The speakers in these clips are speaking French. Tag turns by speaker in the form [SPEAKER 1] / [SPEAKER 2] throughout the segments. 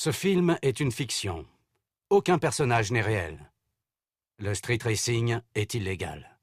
[SPEAKER 1] Ce film est une fiction. Aucun personnage n'est réel. Le street racing est illégal.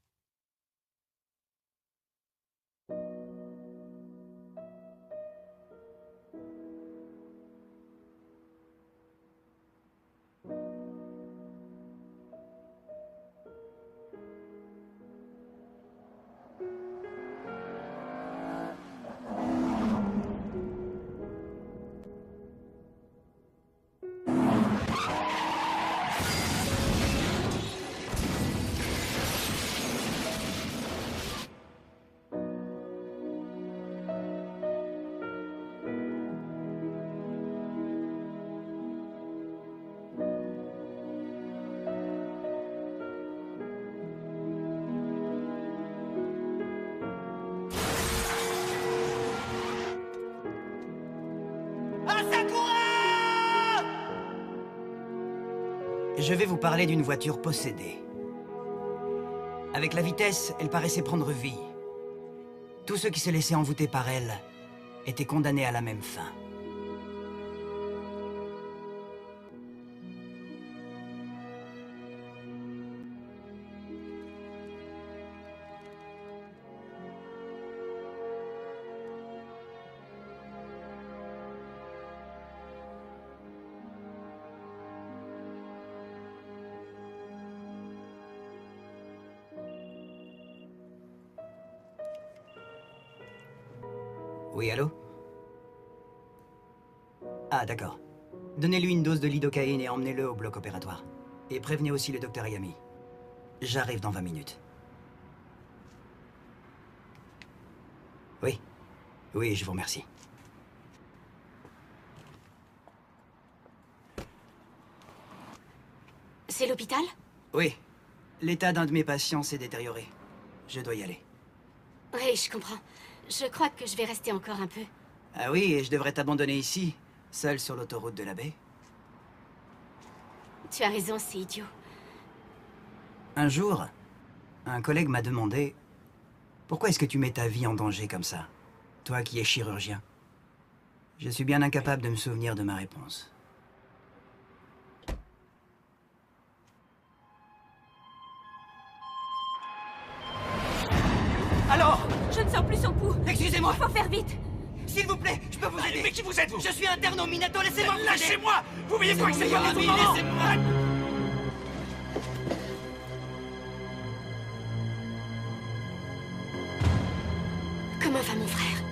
[SPEAKER 2] Je vais vous parler d'une voiture possédée. Avec la vitesse, elle paraissait prendre vie. Tous ceux qui se laissaient envoûter par elle étaient condamnés à la même fin. Oui, allô? Ah, d'accord. Donnez-lui une dose de lidocaïne et emmenez-le au bloc opératoire. Et prévenez aussi le docteur Yami. J'arrive dans 20 minutes. Oui. Oui, je vous remercie.
[SPEAKER 3] C'est l'hôpital?
[SPEAKER 2] Oui. L'état d'un de mes patients s'est détérioré. Je dois y aller.
[SPEAKER 3] Oui, je comprends. Je crois que je vais rester encore un peu.
[SPEAKER 2] Ah oui, et je devrais t'abandonner ici, seul sur l'autoroute de la baie.
[SPEAKER 3] Tu as raison, c'est idiot.
[SPEAKER 2] Un jour, un collègue m'a demandé « Pourquoi est-ce que tu mets ta vie en danger comme ça, toi qui es chirurgien ?» Je suis bien incapable de me souvenir de ma réponse. Alors?
[SPEAKER 3] Je ne sens plus son pouls.
[SPEAKER 2] Excusez-moi.
[SPEAKER 3] Il faut faire vite.
[SPEAKER 2] S'il vous plaît, je peux vous aider.
[SPEAKER 4] Mais qui vous êtes, vous?
[SPEAKER 2] Je suis interne au Minato, laissez-moi vous aider.
[SPEAKER 4] Lâchez-moi! Vous voyez pas que c'est pas du tout le
[SPEAKER 2] Yami,
[SPEAKER 4] moment?
[SPEAKER 2] laissez-moi.
[SPEAKER 3] Comment va mon frère?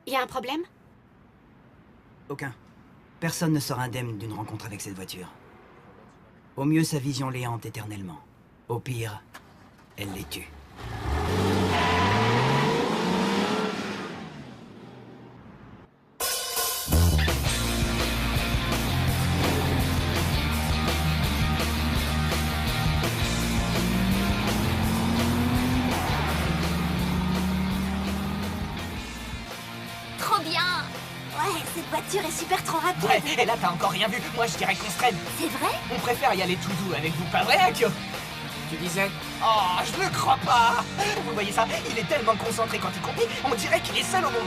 [SPEAKER 3] Y a un problème?
[SPEAKER 2] Aucun. Personne ne sort indemne d'une rencontre avec cette voiture. Au mieux, sa vision les hante éternellement. Au pire, elle les tue.
[SPEAKER 3] Trop bien! Ouais, cette voiture est super trop rapide.
[SPEAKER 4] Ouais, et là t'as encore rien vu. Moi je dirais qu'on se traîne.
[SPEAKER 3] C'est vrai?
[SPEAKER 4] On préfère y aller tout doux avec vous, pas vrai, Akio? Tu disais? Oh, je ne crois pas! Vous voyez ça? Il est tellement concentré quand il conduit, on dirait qu'il est seul au monde.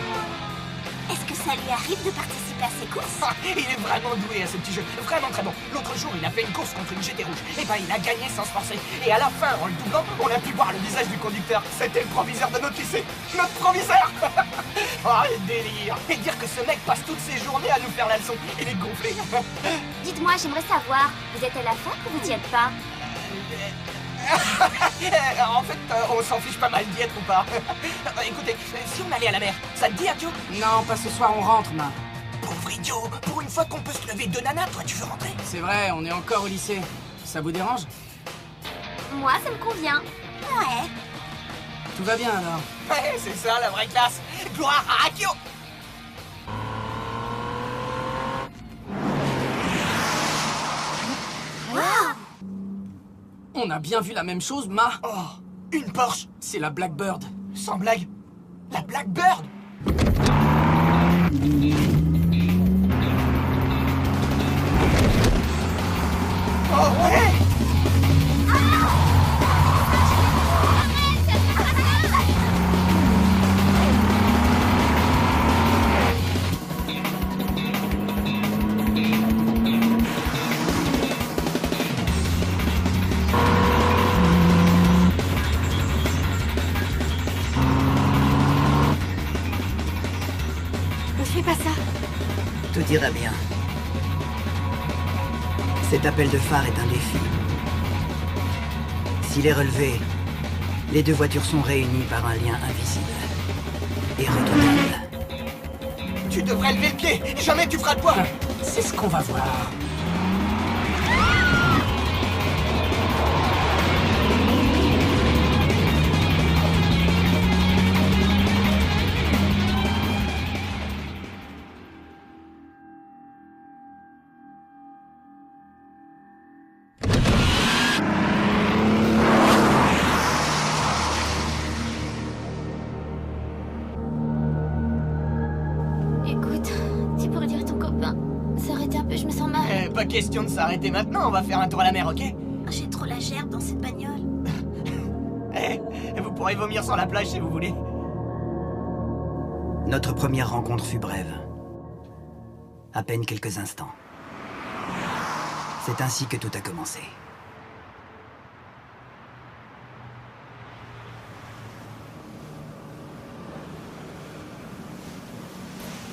[SPEAKER 3] Est-ce que ça lui arrive de participer à ces courses?
[SPEAKER 4] Ah, il est vraiment doué à ce petit jeu, vraiment très bon. L'autre jour, il a fait une course contre une GT rouge. Et ben, il a gagné sans se forcer. Et à la fin, en le doublant, on a pu voir le visage du conducteur. C'était le proviseur de notre lycée. Notre proviseur! Oh, le délire! Et dire que ce mec passe toutes ses journées à nous faire la leçon. Il est gonflé.
[SPEAKER 3] Dites-moi, j'aimerais savoir, vous êtes à la fac ou vous y êtes pas?
[SPEAKER 4] En fait, on s'en fiche pas mal d'y être ou pas. Écoutez, si on allait à la mer, ça te dit, Akio?
[SPEAKER 5] Non, pas ce soir, on rentre, main.
[SPEAKER 4] Pauvre idiot! Pour une fois qu'on peut se lever de nana, toi tu veux rentrer?
[SPEAKER 5] C'est vrai, on est encore au lycée. Ça vous dérange?
[SPEAKER 3] Moi, ça me convient. Ouais.
[SPEAKER 5] Tout va bien alors?
[SPEAKER 4] Ouais, c'est ça la vraie classe! Gloire à Akio!
[SPEAKER 5] On a bien vu la même chose, Ma.
[SPEAKER 4] Oh, une Porsche!
[SPEAKER 5] C'est la Blackbird.
[SPEAKER 4] Sans blague, la Blackbird! Oh ouais!
[SPEAKER 3] Arrête! Ne fais pas ça.
[SPEAKER 2] Tout ira bien. Cet appel de phare est un défi. S'il est relevé, les deux voitures sont réunies par un lien invisible. Irréductible.
[SPEAKER 4] Tu devrais lever le pied. Jamais tu feras de poids.
[SPEAKER 5] C'est ce qu'on va voir.
[SPEAKER 3] Écoute, tu pourrais dire à ton copain. S'arrêter un peu, je me sens mal.
[SPEAKER 4] Pas question de s'arrêter maintenant, on va faire un tour à la mer, ok?
[SPEAKER 3] J'ai trop la gerbe dans cette bagnole.
[SPEAKER 4] Vous pourrez vomir sur la plage si vous voulez.
[SPEAKER 2] Notre première rencontre fut brève. À peine quelques instants. C'est ainsi que tout a commencé.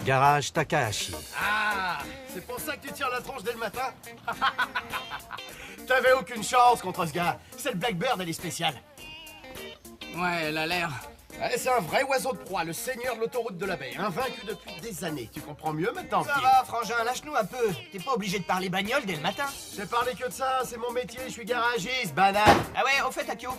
[SPEAKER 1] Garage Takahashi.
[SPEAKER 6] Ah, c'est pour ça que tu tires la tronche dès le matin? T'avais aucune chance contre ce gars. Cette Blackbird, elle est spéciale.
[SPEAKER 5] Ouais, elle a l'air.
[SPEAKER 6] Ouais, c'est un vrai oiseau de proie, le seigneur de l'autoroute de la baie, invaincu depuis des années. Tu comprends mieux maintenant,
[SPEAKER 4] Ça
[SPEAKER 6] petit?
[SPEAKER 4] va, frangin, lâche-nous un peu. T'es pas obligé de parler bagnole dès le matin.
[SPEAKER 6] J'ai parlé que de ça, c'est mon métier, je suis garagiste, banane.
[SPEAKER 4] Ah ouais, au fait, Akio,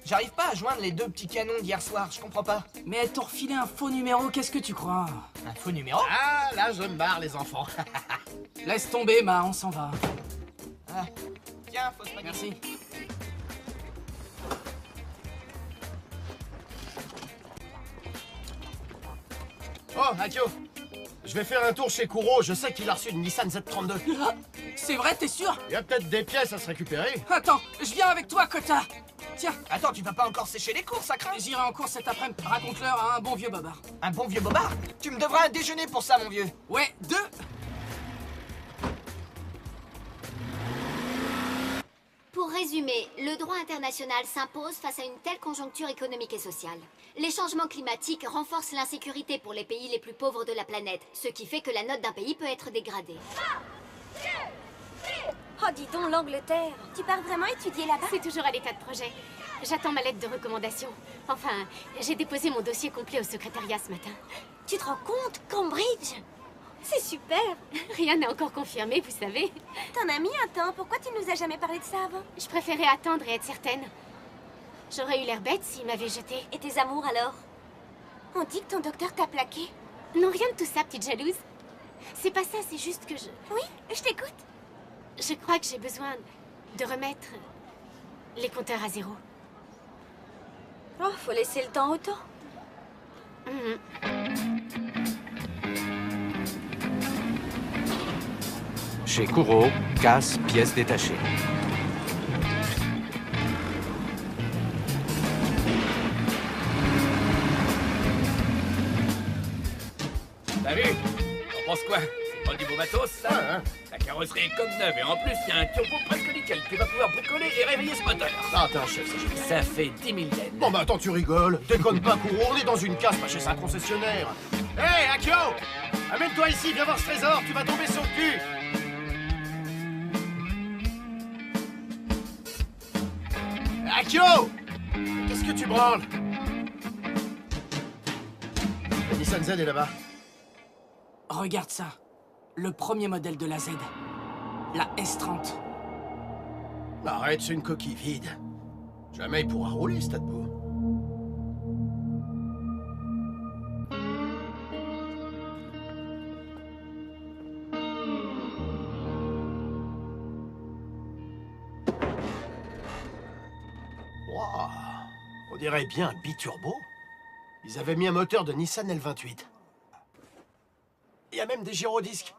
[SPEAKER 4] j'arrive pas à joindre les deux petits canons d'hier soir, je comprends pas.
[SPEAKER 5] Mais elle t'a refilé un faux numéro, qu'est-ce que tu crois?
[SPEAKER 4] Un faux numéro?
[SPEAKER 6] Ah, là, je me barre, les enfants.
[SPEAKER 5] Laisse tomber, Ma, on s'en va.
[SPEAKER 4] Ah. Tiens, fausse bagnole.
[SPEAKER 5] Merci.
[SPEAKER 6] Oh, Akio, je vais faire un tour chez Kuro, je sais qu'il a reçu une Nissan Z32.
[SPEAKER 5] Ah, c'est vrai, t'es sûr?
[SPEAKER 6] Il y a peut-être des pièces à se récupérer.
[SPEAKER 5] Attends, je viens avec toi, Kota. Tiens,
[SPEAKER 4] Attends, tu vas pas encore sécher les courses, ça craint?
[SPEAKER 5] j'irai en cours cet après-midi. Raconte-leur un bon vieux bobard.
[SPEAKER 4] Un bon vieux bobard? Tu me devras un déjeuner pour ça, mon vieux.
[SPEAKER 5] Ouais, deux.
[SPEAKER 3] Pour résumer, le droit international s'impose face à une telle conjoncture économique et sociale. Les changements climatiques renforcent l'insécurité pour les pays les plus pauvres de la planète, ce qui fait que la note d'un pays peut être dégradée.
[SPEAKER 7] Oh, dis donc, l'Angleterre. Tu pars vraiment étudier là-bas?
[SPEAKER 8] C'est toujours à l'état de projet. J'attends ma lettre de recommandation. Enfin, j'ai déposé mon dossier complet au secrétariat ce matin.
[SPEAKER 7] Tu te rends compte? Cambridge? C'est super.
[SPEAKER 8] Rien n'est encore confirmé, vous savez.
[SPEAKER 7] T'en as mis un temps. Pourquoi tu nous as jamais parlé de ça avant?
[SPEAKER 8] Je préférais attendre et être certaine. J'aurais eu l'air bête s'il m'avait jetée.
[SPEAKER 7] Et tes amours alors? On dit que ton docteur t'a plaqué.
[SPEAKER 8] Non, rien de tout ça, petite jalouse. C'est pas ça, c'est juste que je...
[SPEAKER 7] Oui, je t'écoute.
[SPEAKER 8] Je crois que j'ai besoin de remettre les compteurs à zéro.
[SPEAKER 7] Oh, faut laisser le temps au temps.
[SPEAKER 1] Chez Kuro, casse, pièces détachées.
[SPEAKER 9] T'as vu? T'en penses quoi? C'est pas du beau matos, ça?
[SPEAKER 6] Ouais, hein.
[SPEAKER 9] La carrosserie est comme neuve et en plus, il y a un turbo presque nickel. Tu vas pouvoir bricoler et réveiller ce moteur.
[SPEAKER 6] Ah, t'es un chef, c'est génial.
[SPEAKER 9] Ça fait 10 000 yens.
[SPEAKER 6] Bon bah attends, tu rigoles. Déconne pas, Kuro, on est dans une case, pas chez un concessionnaire. Hé, hey, Akio! Amène-toi ici, viens voir ce trésor, tu vas tomber sur le cul. Akio! Qu'est-ce que tu branles? La Nissan Z est là-bas.
[SPEAKER 5] Regarde ça. Le premier modèle de la Z. La S30.
[SPEAKER 6] Arrête, c'est une coquille vide. Jamais il pourra rouler, ce tas de beau. Wow, on dirait bien un biturbo. Ils avaient mis un moteur de Nissan L28. Il y a même des gyrodisques.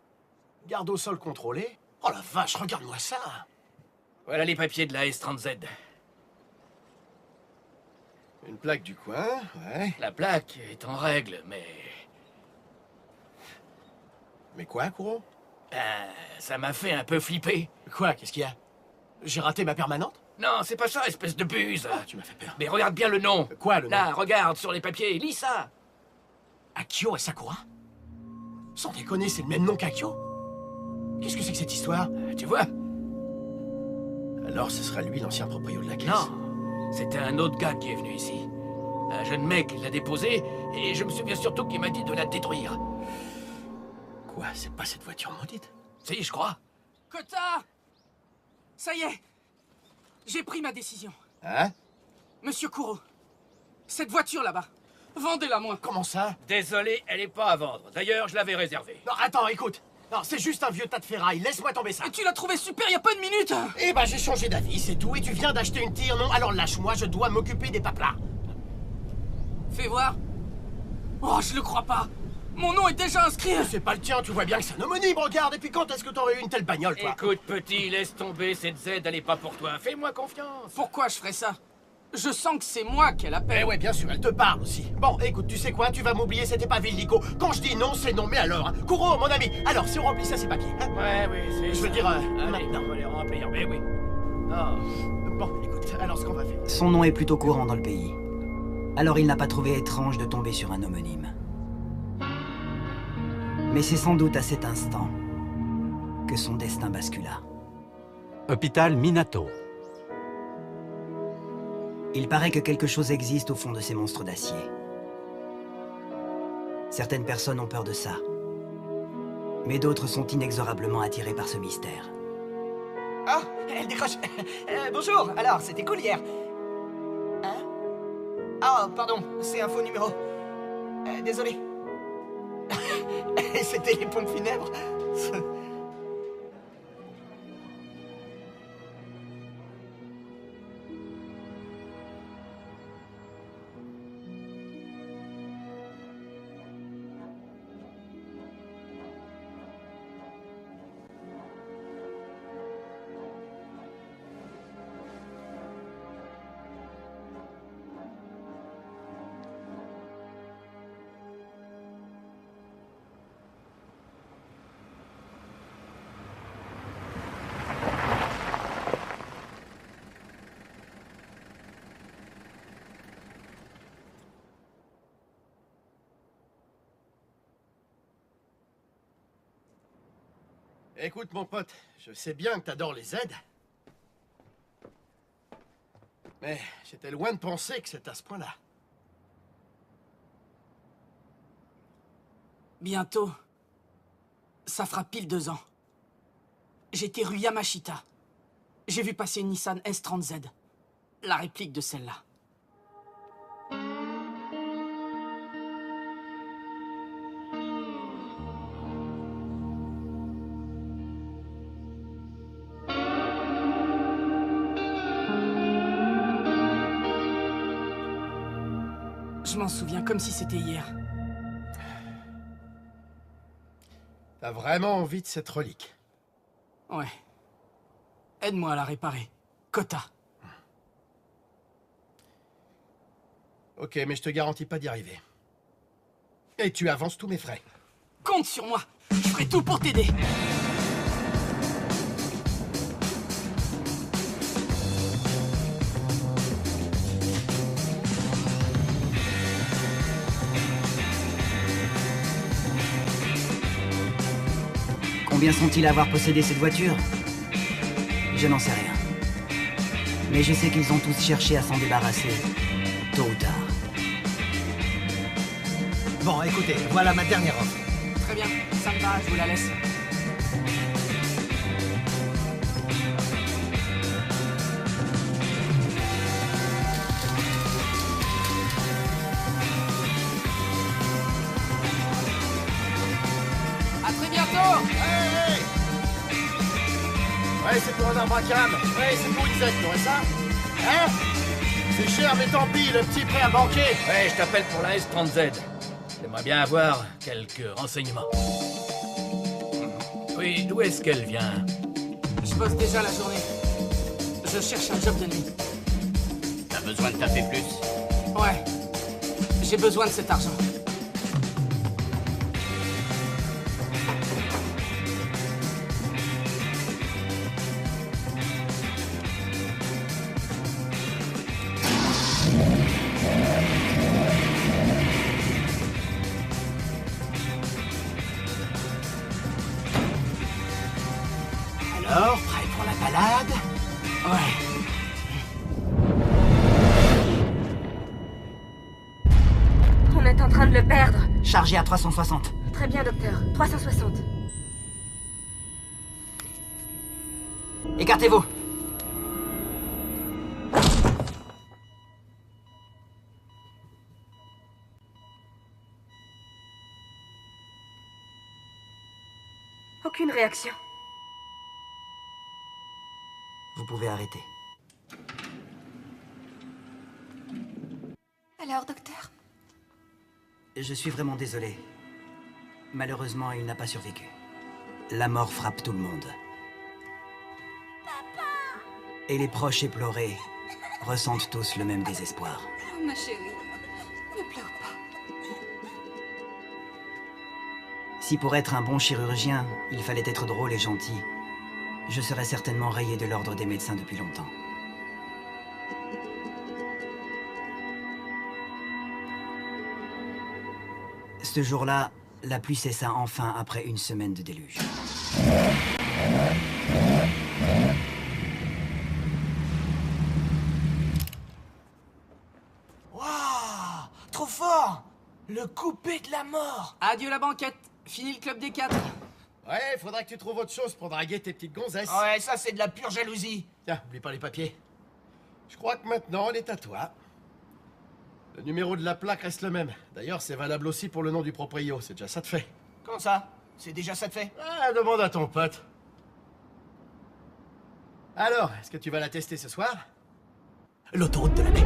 [SPEAKER 6] Garde au sol contrôlé. Oh la vache, regarde-moi ça.
[SPEAKER 9] Voilà les papiers de la S30Z.
[SPEAKER 6] Une plaque du coin, ouais.
[SPEAKER 9] La plaque est en règle, mais...
[SPEAKER 6] Mais quoi, Kuro?
[SPEAKER 9] ça m'a fait un peu flipper.
[SPEAKER 6] Quoi, qu'est-ce qu'il y a? J'ai raté ma permanente?
[SPEAKER 9] Non, c'est pas ça, espèce de buse.
[SPEAKER 6] Ah, tu m'as fait peur.
[SPEAKER 9] Mais regarde bien le nom.
[SPEAKER 6] Quoi, le nom?
[SPEAKER 9] Là, regarde sur les papiers, lis ça.
[SPEAKER 6] Akio et Sakura? Sans déconner, c'est le même nom qu'Akio. Qu'est-ce que c'est que cette histoire?
[SPEAKER 9] Tu vois?
[SPEAKER 6] Alors ce sera lui l'ancien proprio de la caisse.
[SPEAKER 9] Non, c'était un autre gars qui est venu ici. Un jeune mec l'a déposé, et je me souviens surtout qu'il m'a dit de la détruire.
[SPEAKER 6] Quoi? C'est pas cette voiture maudite?
[SPEAKER 9] Si, je crois.
[SPEAKER 5] Kota! Ça y est! J'ai pris ma décision.
[SPEAKER 6] Hein?
[SPEAKER 5] Monsieur Kuro, cette voiture là-bas, vendez-la moi.
[SPEAKER 6] Comment ça?
[SPEAKER 9] Désolé, elle est pas à vendre. D'ailleurs, je l'avais réservée.
[SPEAKER 6] Non, attends, écoute. Non, c'est juste un vieux tas de ferraille. Laisse-moi tomber ça.
[SPEAKER 5] Et tu l'as trouvé super il y a pas une minute!
[SPEAKER 6] Eh ben, j'ai changé d'avis, c'est tout. Et tu viens d'acheter une tire, non? Alors lâche-moi, je dois m'occuper des paplas.
[SPEAKER 5] Fais voir. Oh, je le crois pas. Mon nom est déjà inscrit.
[SPEAKER 6] C'est pas le tien, tu vois bien que c'est un homonyme, regarde. Et puis quand est-ce que t'aurais eu une telle bagnole, toi?
[SPEAKER 9] Écoute, petit, laisse tomber, cette Z, elle est pas pour toi. Fais-moi confiance.
[SPEAKER 5] Pourquoi je ferais ça? Je sens que c'est moi qu'elle
[SPEAKER 6] Eh
[SPEAKER 5] appelle.
[SPEAKER 6] ouais, bien sûr, elle te parle aussi. Bon, écoute, tu sais quoi? Tu vas m'oublier, c'était pas Villico. Quand je dis non, c'est non. Mais alors, hein? Kuro, mon ami, alors, si on remplit ça, ces papiers, hein?
[SPEAKER 9] Ouais, oui, c'est
[SPEAKER 6] Je veux
[SPEAKER 9] ça.
[SPEAKER 6] dire,
[SPEAKER 9] Allez,
[SPEAKER 6] maintenant.
[SPEAKER 9] on va les remplir, mais oui. Oh.
[SPEAKER 6] Bon, écoute, alors ce qu'on va faire...
[SPEAKER 2] Son nom est plutôt courant dans le pays. Alors il n'a pas trouvé étrange de tomber sur un homonyme. Mais c'est sans doute à cet instant que son destin bascula.
[SPEAKER 1] Hôpital Minato.
[SPEAKER 2] Il paraît que quelque chose existe au fond de ces monstres d'acier. Certaines personnes ont peur de ça. Mais d'autres sont inexorablement attirées par ce mystère.
[SPEAKER 4] Ah, elle décroche. Bonjour, alors, c'était cool hier. Hein? Ah, pardon, c'est un faux numéro. Désolé. C'était les pompes funèbres.
[SPEAKER 6] Écoute, mon pote, je sais bien que t'adores les aides. Mais j'étais loin de penser que c'est à ce point-là.
[SPEAKER 5] Bientôt, ça fera pile 2 ans. J'étais rue Yamashita. J'ai vu passer une Nissan S30Z. La réplique de celle-là. Je m'en souviens comme si c'était hier.
[SPEAKER 6] T'as vraiment envie de cette relique?
[SPEAKER 5] Ouais. Aide-moi à la réparer. Kota.
[SPEAKER 6] Ok, mais je te garantis pas d'y arriver. Et tu avances tous mes frais.
[SPEAKER 5] Compte sur moi. Je ferai tout pour t'aider.
[SPEAKER 2] Combien sont-ils à avoir possédé cette voiture? Je n'en sais rien. Mais je sais qu'ils ont tous cherché à s'en débarrasser, tôt ou tard.
[SPEAKER 4] Bon, écoutez, voilà ma dernière offre.
[SPEAKER 5] Très bien. Ça me va, je vous la laisse. À très bientôt.
[SPEAKER 6] Hey! Ouais, c'est pour un arbre à cam. Ouais, c'est pour Isaac, t'aurais ça? Hein? C'est cher, mais tant pis, le petit prêt à banquer.
[SPEAKER 9] Ouais, je t'appelle pour la S30Z. J'aimerais bien avoir quelques renseignements. Oui, d'où est-ce qu'elle vient?
[SPEAKER 5] Je bosse déjà la journée. Je cherche un job de nuit.
[SPEAKER 9] T'as besoin de taper plus?
[SPEAKER 5] Ouais. J'ai besoin de cet argent.
[SPEAKER 6] Alors, prêt pour la balade?
[SPEAKER 5] Ouais.
[SPEAKER 7] On est en train de le perdre.
[SPEAKER 2] Chargé à 360.
[SPEAKER 7] Très bien, docteur. 360.
[SPEAKER 2] Écartez-vous.
[SPEAKER 7] Aucune réaction.
[SPEAKER 2] Vous pouvez arrêter.
[SPEAKER 7] Alors, docteur?
[SPEAKER 2] Je suis vraiment désolé. Malheureusement, il n'a pas survécu. La mort frappe tout le monde. Papa! Et les proches éplorés ressentent tous le même désespoir.
[SPEAKER 7] Oh, ma chérie, ne pleure pas.
[SPEAKER 2] Si pour être un bon chirurgien, il fallait être drôle et gentil, je serais certainement rayé de l'ordre des médecins depuis longtemps. Ce jour-là, la pluie cessa enfin après une semaine de déluge.
[SPEAKER 4] Waouh! Trop fort! Le coupé de la mort!
[SPEAKER 5] Adieu la banquette. Fini le club des 4.
[SPEAKER 6] Ouais, faudra que tu trouves autre chose pour draguer tes petites gonzesses.
[SPEAKER 4] Ouais, ça c'est de la pure jalousie.
[SPEAKER 6] Tiens, oublie pas les papiers. Je crois que maintenant, elle est à toi. Le numéro de la plaque reste le même. D'ailleurs, c'est valable aussi pour le nom du proprio. C'est déjà ça de fait.
[SPEAKER 4] Comment ça? C'est déjà ça de fait?
[SPEAKER 6] Ah, demande à ton pote. Alors, est-ce que tu vas la tester ce soir?
[SPEAKER 4] L'autoroute de la paix.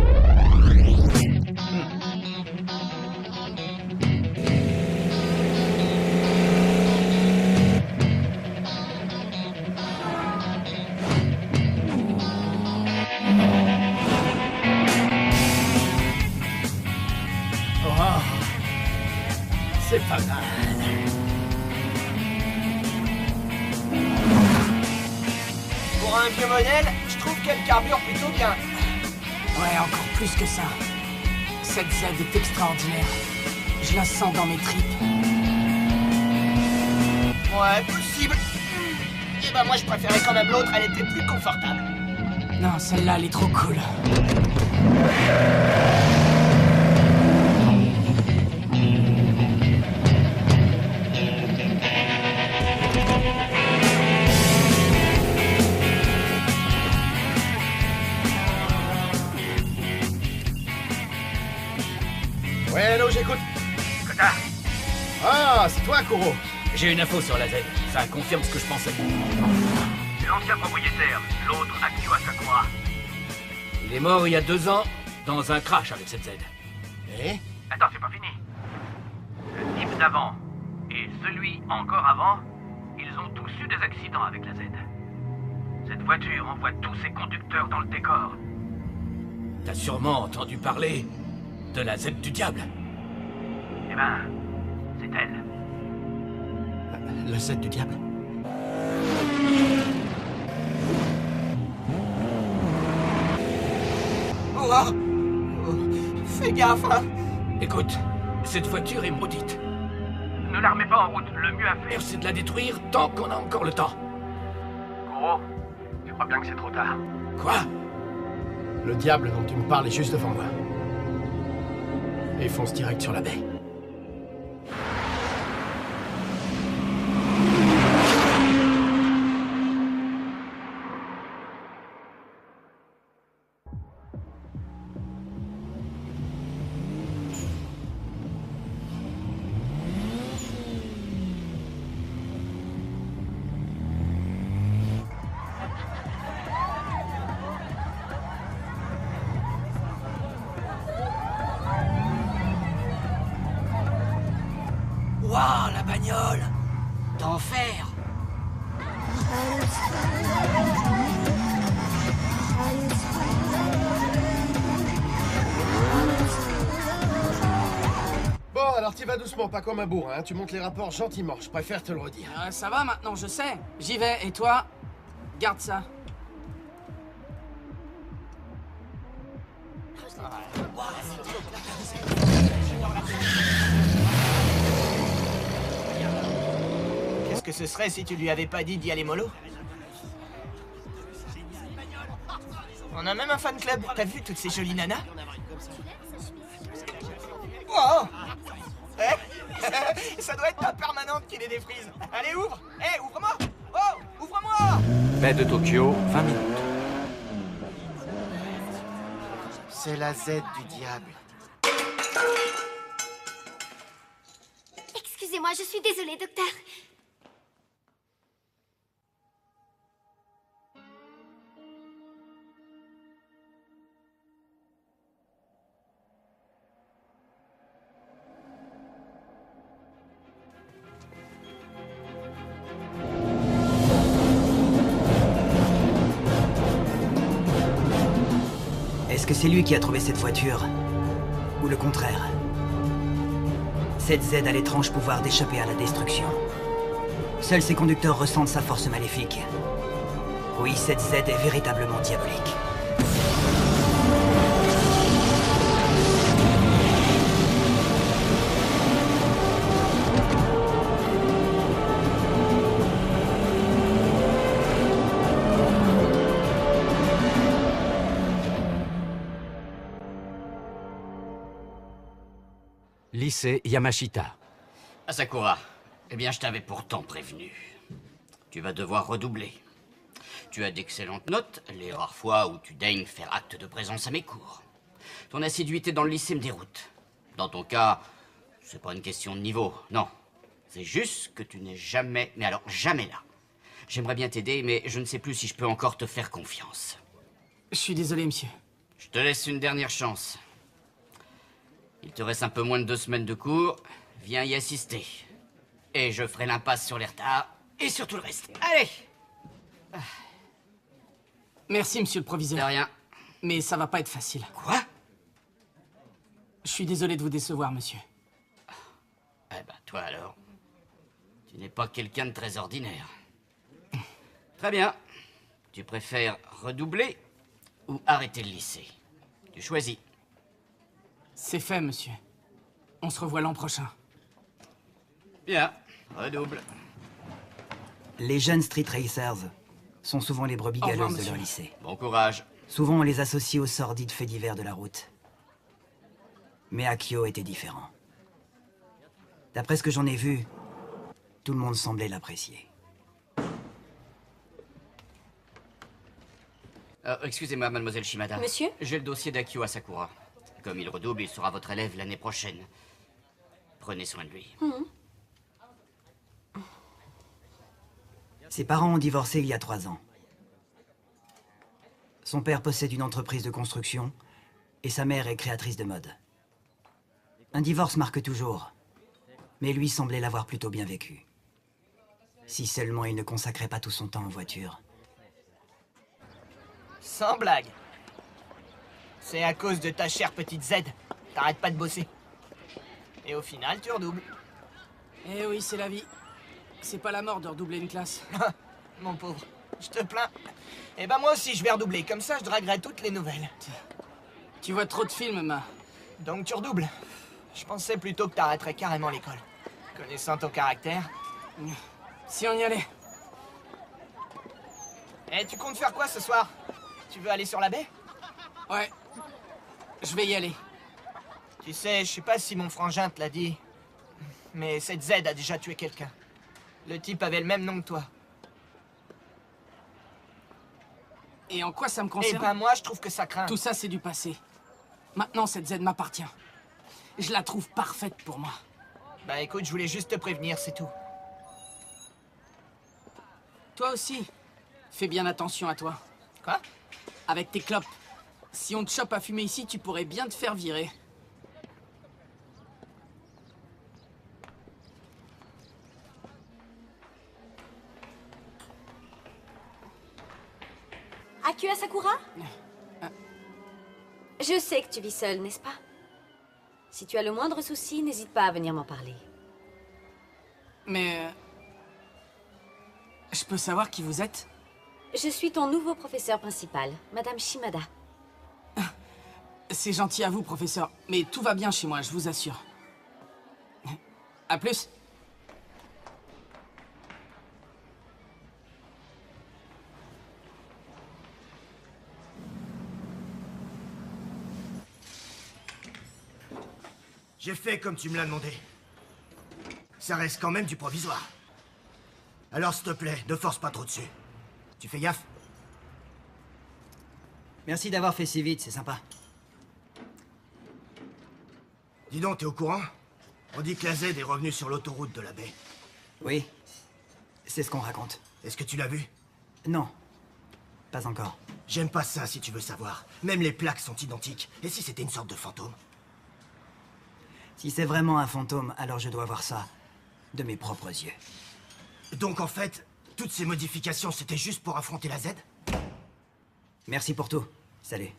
[SPEAKER 6] Oh, c'est pas mal.
[SPEAKER 4] Pour un vieux modèle, je trouve qu'elle carbure plutôt bien.
[SPEAKER 5] Ouais, encore plus que ça. Cette Z est extraordinaire. Je la sens dans mes tripes.
[SPEAKER 4] Ouais, possible. Et bah moi je préférais quand même l'autre, elle était plus confortable.
[SPEAKER 5] Non, celle-là, elle est trop cool.
[SPEAKER 6] Ouais, allô, j'écoute.
[SPEAKER 9] Kota,
[SPEAKER 6] Ah, c'est toi, Kuro.
[SPEAKER 9] j'ai une info sur la Z. Ça confirme ce que je pensais. C'est l'ancien propriétaire, l'autre Akio Asakura. Il est mort il y a 2 ans, dans un crash avec cette Z.
[SPEAKER 6] Eh?
[SPEAKER 9] Attends, c'est pas fini. Le type d'avant et celui encore avant, ils ont tous eu des accidents avec la Z. Cette voiture envoie tous ses conducteurs dans le décor. T'as sûrement entendu parler de la Z du diable. Eh ben, c'est elle.
[SPEAKER 6] La Z du diable.
[SPEAKER 4] Oh, oh, fais gaffe, hein.
[SPEAKER 9] Écoute, cette voiture est maudite. Ne la remets pas en route. Le mieux à faire, c'est de la détruire tant qu'on a encore le temps. Kuro, je crois bien que c'est trop tard. Quoi?
[SPEAKER 6] Le diable dont tu me parles est juste devant moi. Et fonce direct sur la baie.
[SPEAKER 4] Waouh, la bagnole! D'enfer!
[SPEAKER 6] Bon, alors t'y vas doucement, pas comme un bourrin, hein. Tu montes les rapports gentiment, je préfère te le redire.
[SPEAKER 5] Ça va maintenant, je sais. J'y vais. Et toi? Garde ça.
[SPEAKER 4] Qu'est-ce que ce serait si tu lui avais pas dit d'y aller mollo? On a même un fan club. T'as vu toutes ces jolies nanas? Wow. Ça doit être ta permanente qui les défrise. Allez, ouvre. Hé, ouvre-moi. Oh, ouvre-moi.
[SPEAKER 1] Baie de Tokyo, 20 minutes.
[SPEAKER 10] C'est la Z du diable.
[SPEAKER 3] Excusez-moi, je suis désolée, docteur.
[SPEAKER 2] Est-ce que c'est lui qui a trouvé cette voiture? Ou le contraire? Cette Z a l'étrange pouvoir d'échapper à la destruction. Seuls ses conducteurs ressentent sa force maléfique. Oui, cette Z est véritablement diabolique.
[SPEAKER 1] Lycée Yamashita.
[SPEAKER 11] Asakura, eh bien je t'avais pourtant prévenu. Tu vas devoir redoubler. Tu as d'excellentes notes, les rares fois où tu daignes faire acte de présence à mes cours. Ton assiduité dans le lycée me déroute. Dans ton cas, c'est pas une question de niveau, non. C'est juste que tu n'es jamais, mais alors jamais là. J'aimerais bien t'aider, mais je ne sais plus si je peux encore te faire confiance.
[SPEAKER 5] Je suis désolé, monsieur.
[SPEAKER 11] Je te laisse une dernière chance. Il te reste un peu moins de 2 semaines de cours. Viens y assister. Et je ferai l'impasse sur les retards et sur tout le reste. Allez!
[SPEAKER 5] Merci, monsieur le proviseur.
[SPEAKER 11] De rien.
[SPEAKER 5] Mais ça va pas être facile.
[SPEAKER 11] Quoi?
[SPEAKER 5] Je suis désolé de vous décevoir, monsieur.
[SPEAKER 11] Eh ben, toi alors. Tu n'es pas quelqu'un de très ordinaire. Très bien. Tu préfères redoubler ou arrêter le lycée? Tu choisis.
[SPEAKER 5] C'est fait, monsieur. On se revoit l'an prochain.
[SPEAKER 11] Bien, redouble.
[SPEAKER 2] Les jeunes street racers sont souvent les brebis
[SPEAKER 5] Au revoir,
[SPEAKER 2] galeuses de
[SPEAKER 5] monsieur.
[SPEAKER 2] leur lycée.
[SPEAKER 11] Bon courage.
[SPEAKER 2] Souvent, on les associe aux sordides faits divers de la route. Mais Akio était différent. D'après ce que j'en ai vu, tout le monde semblait l'apprécier.
[SPEAKER 11] Excusez-moi, mademoiselle Shimada.
[SPEAKER 7] Monsieur?
[SPEAKER 11] J'ai le dossier d'Akio Asakura. Comme il redouble, il sera votre élève l'année prochaine. Prenez soin de lui.
[SPEAKER 2] Ses parents ont divorcé il y a 3 ans. Son père possède une entreprise de construction et sa mère est créatrice de mode. Un divorce marque toujours, mais lui semblait l'avoir plutôt bien vécu. Si seulement il ne consacrait pas tout son temps en voiture.
[SPEAKER 4] Sans blague. C'est à cause de ta chère petite Z. T'arrêtes pas de bosser. Et au final, tu redoubles.
[SPEAKER 5] Eh oui, c'est la vie. C'est pas la mort de redoubler une classe.
[SPEAKER 4] Mon pauvre, je te plains. Eh ben moi aussi, je vais redoubler. Comme ça, je draguerai toutes les nouvelles.
[SPEAKER 5] Tu vois trop de films, ma.
[SPEAKER 4] Donc tu redoubles. Je pensais plutôt que t'arrêterais carrément l'école. Connaissant ton caractère.
[SPEAKER 5] Si on y allait.
[SPEAKER 4] Eh, tu comptes faire quoi ce soir? Tu veux aller sur la baie?
[SPEAKER 5] Ouais. Je vais y aller.
[SPEAKER 4] Tu sais, je sais pas si mon frangin te l'a dit, mais cette Z a déjà tué quelqu'un. Le type avait le même nom que toi.
[SPEAKER 5] Et en quoi ça me
[SPEAKER 4] Eh
[SPEAKER 5] concerne?
[SPEAKER 4] ben moi, je trouve que ça craint.
[SPEAKER 5] Tout ça, c'est du passé. Maintenant, cette Z m'appartient. Je la trouve parfaite pour moi.
[SPEAKER 4] Bah écoute, je voulais juste te prévenir, c'est tout.
[SPEAKER 5] Toi aussi. Fais bien attention à toi.
[SPEAKER 4] Quoi?
[SPEAKER 5] Avec tes clopes. Si on te chope à fumer ici, tu pourrais bien te faire virer.
[SPEAKER 7] Akio Asakura? Je sais que tu vis seul, n'est-ce pas? Si tu as le moindre souci, n'hésite pas à venir m'en parler.
[SPEAKER 5] Mais... je peux savoir qui vous êtes?
[SPEAKER 7] Je suis ton nouveau professeur principal, Madame Shimada.
[SPEAKER 5] C'est gentil à vous, professeur. Mais tout va bien chez moi, je vous assure. À plus.
[SPEAKER 10] J'ai fait comme tu me l'as demandé. Ça reste quand même du provisoire. Alors s'il te plaît, ne force pas trop dessus. Tu fais gaffe?
[SPEAKER 2] Merci d'avoir fait si vite, c'est sympa.
[SPEAKER 10] Dis donc, t'es au courant? On dit que la Z est revenue sur l'autoroute de la baie.
[SPEAKER 2] Oui, c'est ce qu'on raconte.
[SPEAKER 10] Est-ce que tu l'as vu?
[SPEAKER 2] Non, pas encore.
[SPEAKER 10] J'aime pas ça, si tu veux savoir. Même les plaques sont identiques. Et si c'était une sorte de fantôme?
[SPEAKER 2] Si c'est vraiment un fantôme, alors je dois voir ça de mes propres yeux.
[SPEAKER 10] Donc en fait, toutes ces modifications, c'était juste pour affronter la Z?
[SPEAKER 2] Merci pour tout. Salut.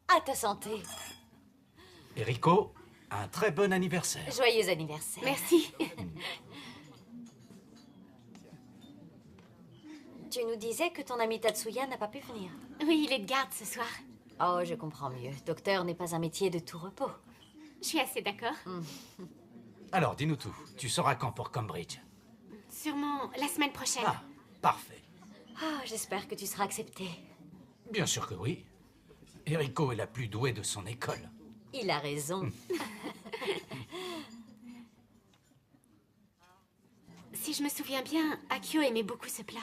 [SPEAKER 7] À ta santé.
[SPEAKER 1] Eriko, un très bon anniversaire.
[SPEAKER 7] Joyeux anniversaire.
[SPEAKER 8] Merci.
[SPEAKER 7] Tu nous disais que ton ami Tatsuya n'a pas pu venir.
[SPEAKER 8] Oui, il est de garde ce soir.
[SPEAKER 7] Oh, je comprends mieux. Docteur n'est pas un métier de tout repos.
[SPEAKER 8] Je suis assez d'accord.
[SPEAKER 1] Alors, dis-nous tout. Tu seras quand pour Cambridge?
[SPEAKER 8] Sûrement la semaine prochaine.
[SPEAKER 1] Ah, parfait.
[SPEAKER 7] Oh, j'espère que tu seras accepté.
[SPEAKER 1] Bien sûr que oui. Eriko est la plus douée de son école.
[SPEAKER 7] Il a raison.
[SPEAKER 8] Si je me souviens bien, Akio aimait beaucoup ce plat.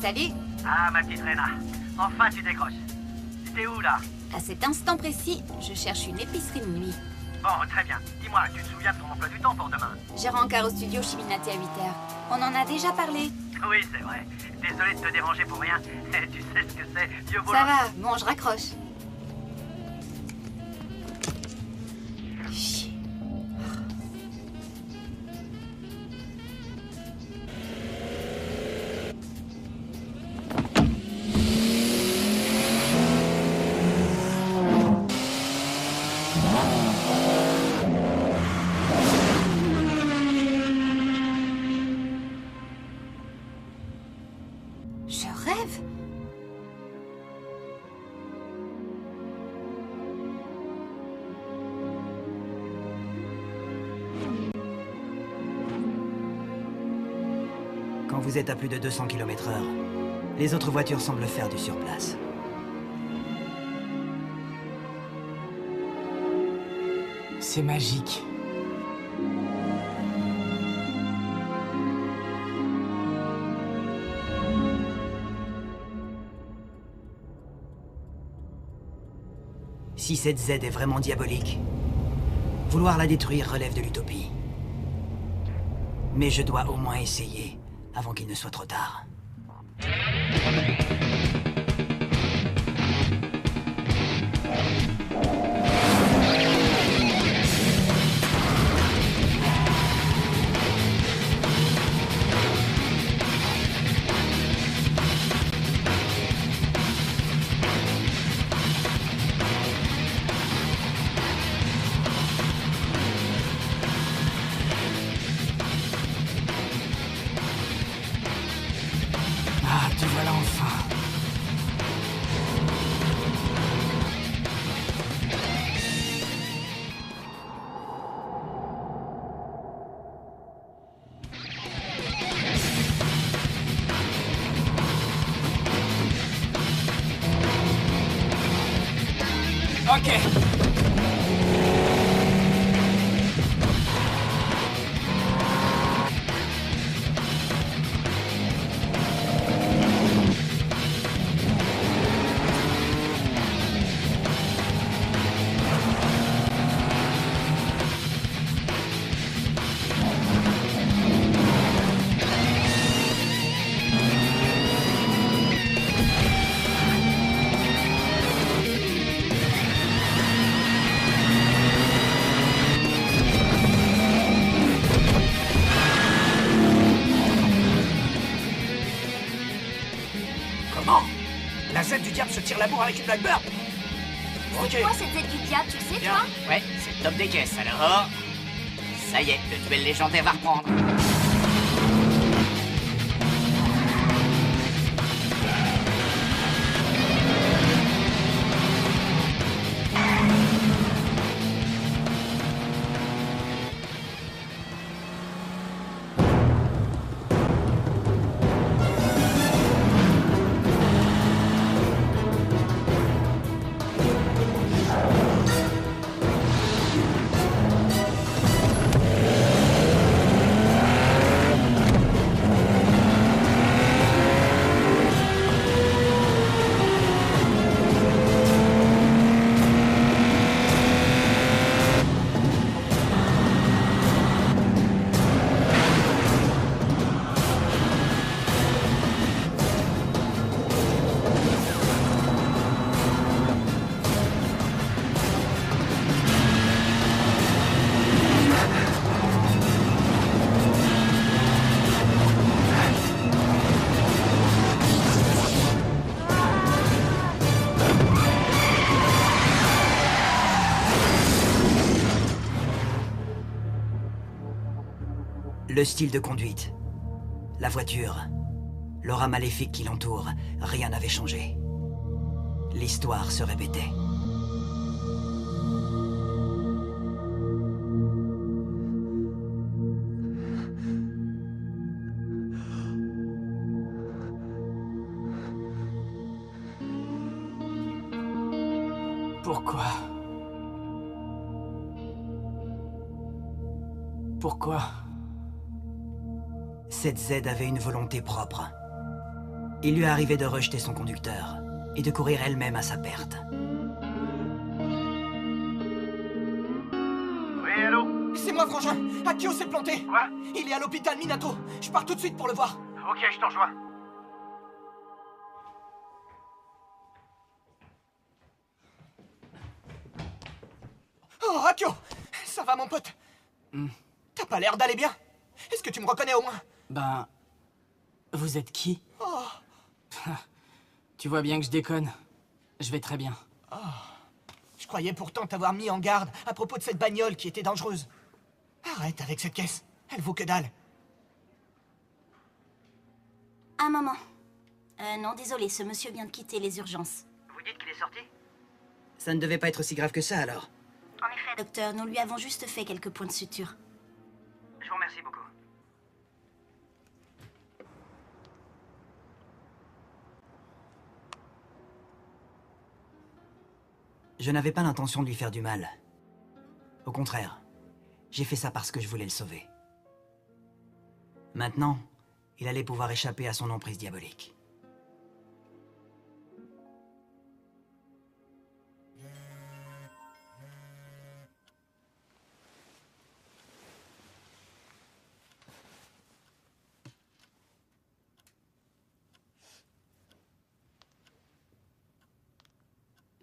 [SPEAKER 7] Salut.
[SPEAKER 9] Ah, ma petite Rena. Enfin, tu décroches. T'es où, là?
[SPEAKER 12] À cet instant précis, je cherche une épicerie de nuit.
[SPEAKER 9] Bon, très bien. Dis-moi, tu te souviens de ton emploi du temps pour demain?
[SPEAKER 12] Je rencard au studio Chiminati à 8h. On en a déjà parlé.
[SPEAKER 9] Oui, c'est vrai. Désolé de te déranger pour rien. Tu sais ce que c'est, vieux boulot.
[SPEAKER 12] Ça va, bon, je raccroche. Chier. Je rêve.
[SPEAKER 2] Quand vous êtes à plus de 200 km/h, les autres voitures semblent faire du surplace.
[SPEAKER 5] C'est magique.
[SPEAKER 2] Si cette Z est vraiment diabolique, vouloir la détruire relève de l'utopie. Mais je dois au moins essayer avant qu'il ne soit trop tard.
[SPEAKER 5] Ah, te voilà enfin. Ok.
[SPEAKER 4] Oh! La Z du diable se tire la bourre avec une Blackbird. Ok.
[SPEAKER 12] C'est quoi cette Z du diable, tu le sais,
[SPEAKER 11] Bien.
[SPEAKER 12] toi?
[SPEAKER 11] Ouais, c'est le top des caisses, alors... Ça y est, le duel légendaire va reprendre.
[SPEAKER 2] Le style de conduite, la voiture, l'aura maléfique qui l'entoure, rien n'avait changé. L'histoire se répétait.
[SPEAKER 5] Pourquoi? Pourquoi?
[SPEAKER 2] Cette Z avait une volonté propre. Il lui arrivait de rejeter son conducteur et de courir elle-même à sa perte.
[SPEAKER 4] Oui, allô? C'est moi, Frangin. Akio s'est planté. Quoi? Il est à l'hôpital Minato. Je pars tout de suite pour le voir.
[SPEAKER 9] Ok, je t'en rejoins.
[SPEAKER 4] Oh, Akio! Ça va, mon pote? T'as pas l'air d'aller bien? Est-ce que tu me reconnais au moins?
[SPEAKER 5] Ben... Vous êtes qui?
[SPEAKER 4] Oh.
[SPEAKER 5] Tu vois bien que je déconne. Je vais très bien.
[SPEAKER 4] Oh. Je croyais pourtant t'avoir mis en garde à propos de cette bagnole qui était dangereuse. Arrête avec cette caisse. Elle vaut que dalle.
[SPEAKER 12] Un moment. Non, désolé, ce monsieur vient de quitter les urgences.
[SPEAKER 9] Vous dites qu'il est sorti?
[SPEAKER 2] Ça ne devait pas être aussi grave que ça, alors.
[SPEAKER 12] En effet, docteur, nous lui avons juste fait quelques points de suture.
[SPEAKER 9] Je vous remercie beaucoup.
[SPEAKER 2] Je n'avais pas l'intention de lui faire du mal. Au contraire, j'ai fait ça parce que je voulais le sauver. Maintenant, il allait pouvoir échapper à son emprise diabolique.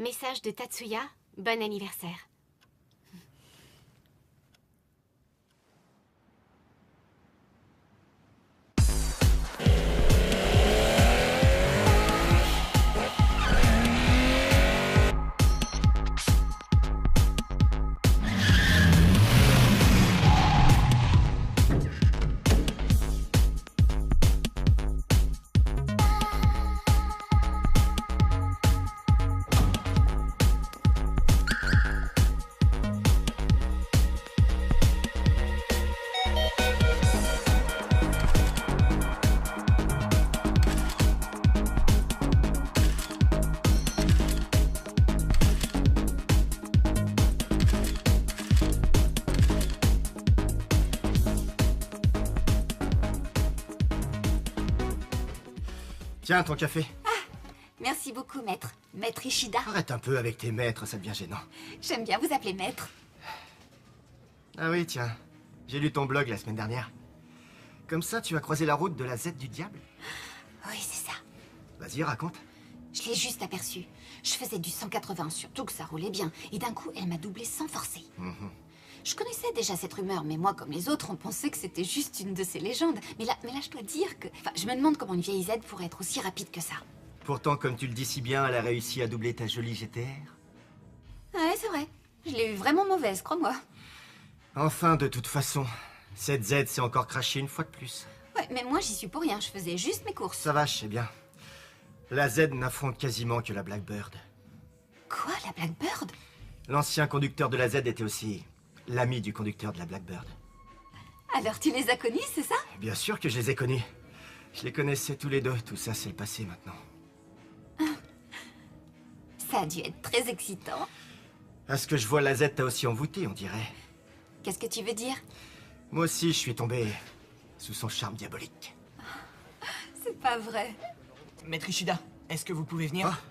[SPEAKER 8] Message de Tatsuya, bon anniversaire.
[SPEAKER 10] Tiens, ton café.
[SPEAKER 12] Merci beaucoup, maître. Maître Ishida.
[SPEAKER 10] Arrête un peu avec tes maîtres, ça devient gênant.
[SPEAKER 12] J'aime bien vous appeler maître.
[SPEAKER 10] Ah oui, tiens. J'ai lu ton blog la semaine dernière. Comme ça, tu as croisé la route de la Z du diable?
[SPEAKER 12] Oui, c'est ça.
[SPEAKER 10] Vas-y, raconte.
[SPEAKER 12] Je l'ai juste aperçue. Je faisais du 180, surtout que ça roulait bien. Et d'un coup, elle m'a doublé sans forcer. Je connaissais déjà cette rumeur, mais moi, comme les autres, on pensait que c'était juste une de ces légendes. Mais là, je dois dire que... Enfin, je me demande comment une vieille Z pourrait être aussi rapide que ça.
[SPEAKER 10] Pourtant, comme tu le dis si bien, elle a réussi à doubler ta jolie GTR.
[SPEAKER 12] Ouais, c'est vrai. Je l'ai eu vraiment mauvaise, crois-moi.
[SPEAKER 10] Enfin, de toute façon, cette Z s'est encore crashée une fois de plus.
[SPEAKER 12] Ouais, mais moi, j'y suis pour rien. Je faisais juste mes courses.
[SPEAKER 10] Ça va, je sais bien. La Z n'affronte quasiment que la Blackbird.
[SPEAKER 12] Quoi, la Blackbird?
[SPEAKER 10] L'ancien conducteur de la Z était aussi l'ami du conducteur de la Blackbird.
[SPEAKER 12] Alors tu les as connus, c'est ça?
[SPEAKER 10] Bien sûr que je les ai connus. Je les connaissais tous les deux. Tout ça, c'est le passé maintenant.
[SPEAKER 12] Ça a dû être très excitant.
[SPEAKER 10] À ce que je vois, la Z t'a aussi envoûté, on dirait.
[SPEAKER 12] Qu'est-ce que tu veux dire?
[SPEAKER 10] Moi aussi, je suis tombé sous son charme diabolique.
[SPEAKER 12] C'est pas vrai.
[SPEAKER 4] Maître Ishida, est-ce que vous pouvez venir?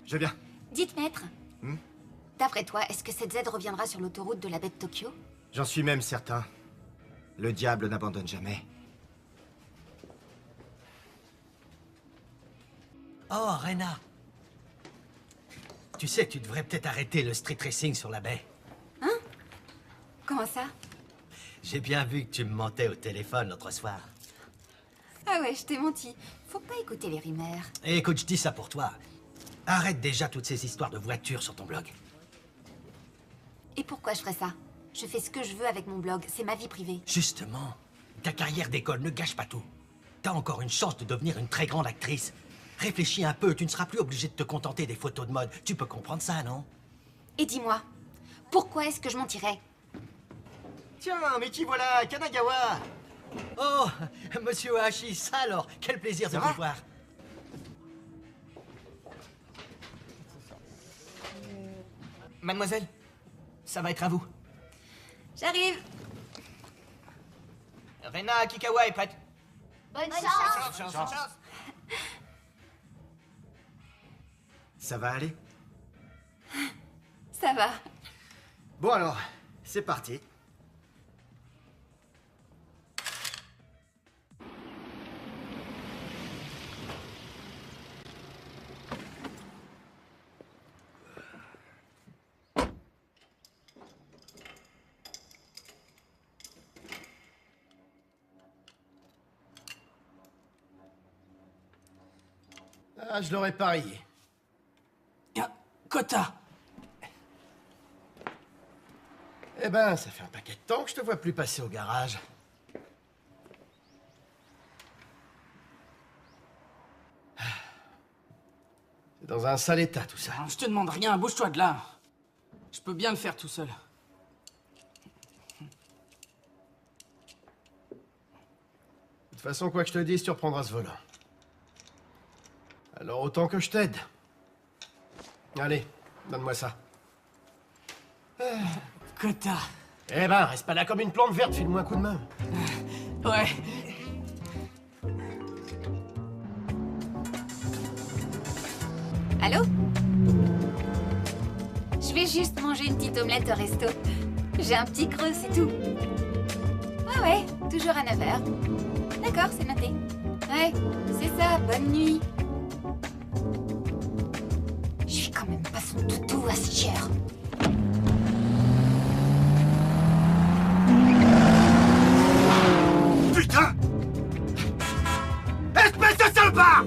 [SPEAKER 10] Je viens.
[SPEAKER 12] Dites, maître. D'après toi, est-ce que cette Z reviendra sur l'autoroute de la baie de Tokyo?
[SPEAKER 10] J'en suis même certain. Le diable n'abandonne jamais.
[SPEAKER 6] Oh, Rena. Tu sais, tu devrais peut-être arrêter le street racing sur la baie.
[SPEAKER 12] Hein? Comment ça?
[SPEAKER 6] J'ai bien vu que tu me mentais au téléphone l'autre soir.
[SPEAKER 12] Ah ouais, je t'ai menti. Faut pas écouter les rumeurs.
[SPEAKER 6] Et écoute, je dis ça pour toi. Arrête déjà toutes ces histoires de voitures sur ton blog.
[SPEAKER 12] Et pourquoi je ferais ça? Je fais ce que je veux avec mon blog, c'est ma vie privée.
[SPEAKER 6] Justement, ta carrière d'école ne gâche pas tout. T'as encore une chance de devenir une très grande actrice. Réfléchis un peu, tu ne seras plus obligé de te contenter des photos de mode. Tu peux comprendre ça, non?
[SPEAKER 12] Et dis-moi, pourquoi est-ce que je mentirais?
[SPEAKER 10] Tiens, mais qui voilà, Kanagawa!
[SPEAKER 6] Oh, monsieur Hachi, ça alors, quel plaisir de vous voir.
[SPEAKER 4] Mademoiselle, ça va être à vous.
[SPEAKER 12] J'arrive.
[SPEAKER 4] Rena Kikawa est prête.
[SPEAKER 3] Bonne chance.
[SPEAKER 4] Bonne chance.
[SPEAKER 10] Ça va aller?
[SPEAKER 12] Ça va.
[SPEAKER 10] Bon alors, c'est parti.
[SPEAKER 6] Ah, je l'aurais parié.
[SPEAKER 5] Kota!
[SPEAKER 6] Eh ben, ça fait un paquet de temps que je te vois plus passer au garage. C'est dans un sale état, tout ça.
[SPEAKER 5] Je te demande rien, bouge-toi de là. Je peux bien le faire tout seul.
[SPEAKER 6] De toute façon, quoi que je te dise, tu reprendras ce volant. Alors autant que je t'aide. Allez, donne-moi ça.
[SPEAKER 5] Kota.
[SPEAKER 6] Eh ben, reste pas là comme une plante verte, file-moi un coup de main.
[SPEAKER 5] Ouais.
[SPEAKER 12] Allô? Je vais juste manger une petite omelette au resto. J'ai un petit creux, c'est tout. Ouais, toujours à 9h. D'accord, c'est noté. Ouais, c'est ça, bonne nuit. Je suis quand même pas son toutou à cette heure.
[SPEAKER 10] Putain! Espèce de salopard!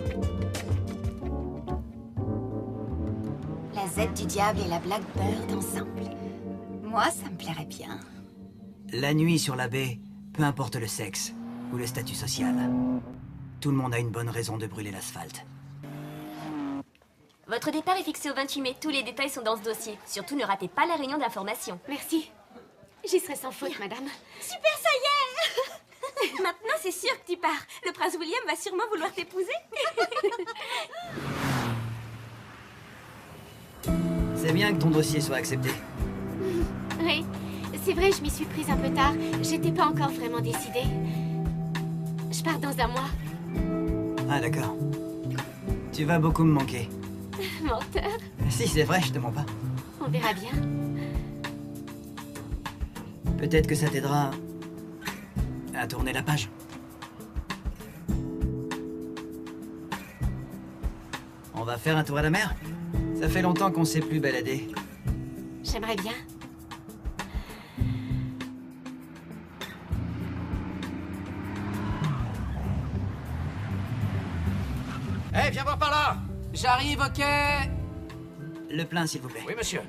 [SPEAKER 12] La Z du diable et la Blackbird ensemble. Moi, ça me plairait bien.
[SPEAKER 2] La nuit sur la baie, peu importe le sexe ou le statut social, tout le monde a une bonne raison de brûler l'asphalte.
[SPEAKER 13] Votre départ est fixé au 28 mai. Tous les détails sont dans ce dossier. Surtout, ne ratez pas la réunion d'information.
[SPEAKER 8] Merci. J'y serai sans faute, madame.
[SPEAKER 13] Super, ça y est! Maintenant, c'est sûr que tu pars. Le prince William va sûrement vouloir t'épouser.
[SPEAKER 2] C'est bien que ton dossier soit accepté.
[SPEAKER 8] Oui, c'est vrai, je m'y suis prise un peu tard. J'étais pas encore vraiment décidée. Je pars dans un mois.
[SPEAKER 2] Ah d'accord. Tu vas beaucoup me manquer.
[SPEAKER 8] Menteur.
[SPEAKER 2] Si, c'est vrai, je te mens pas.
[SPEAKER 8] On verra bien.
[SPEAKER 2] Peut-être que ça t'aidera à tourner la page. On va faire un tour à la mer? Ça fait longtemps qu'on s'est plus baladé.
[SPEAKER 8] J'aimerais bien.
[SPEAKER 6] Eh, viens voir par là!
[SPEAKER 5] J'arrive, ok.
[SPEAKER 2] Le plein, s'il vous plaît.
[SPEAKER 6] Oui, monsieur.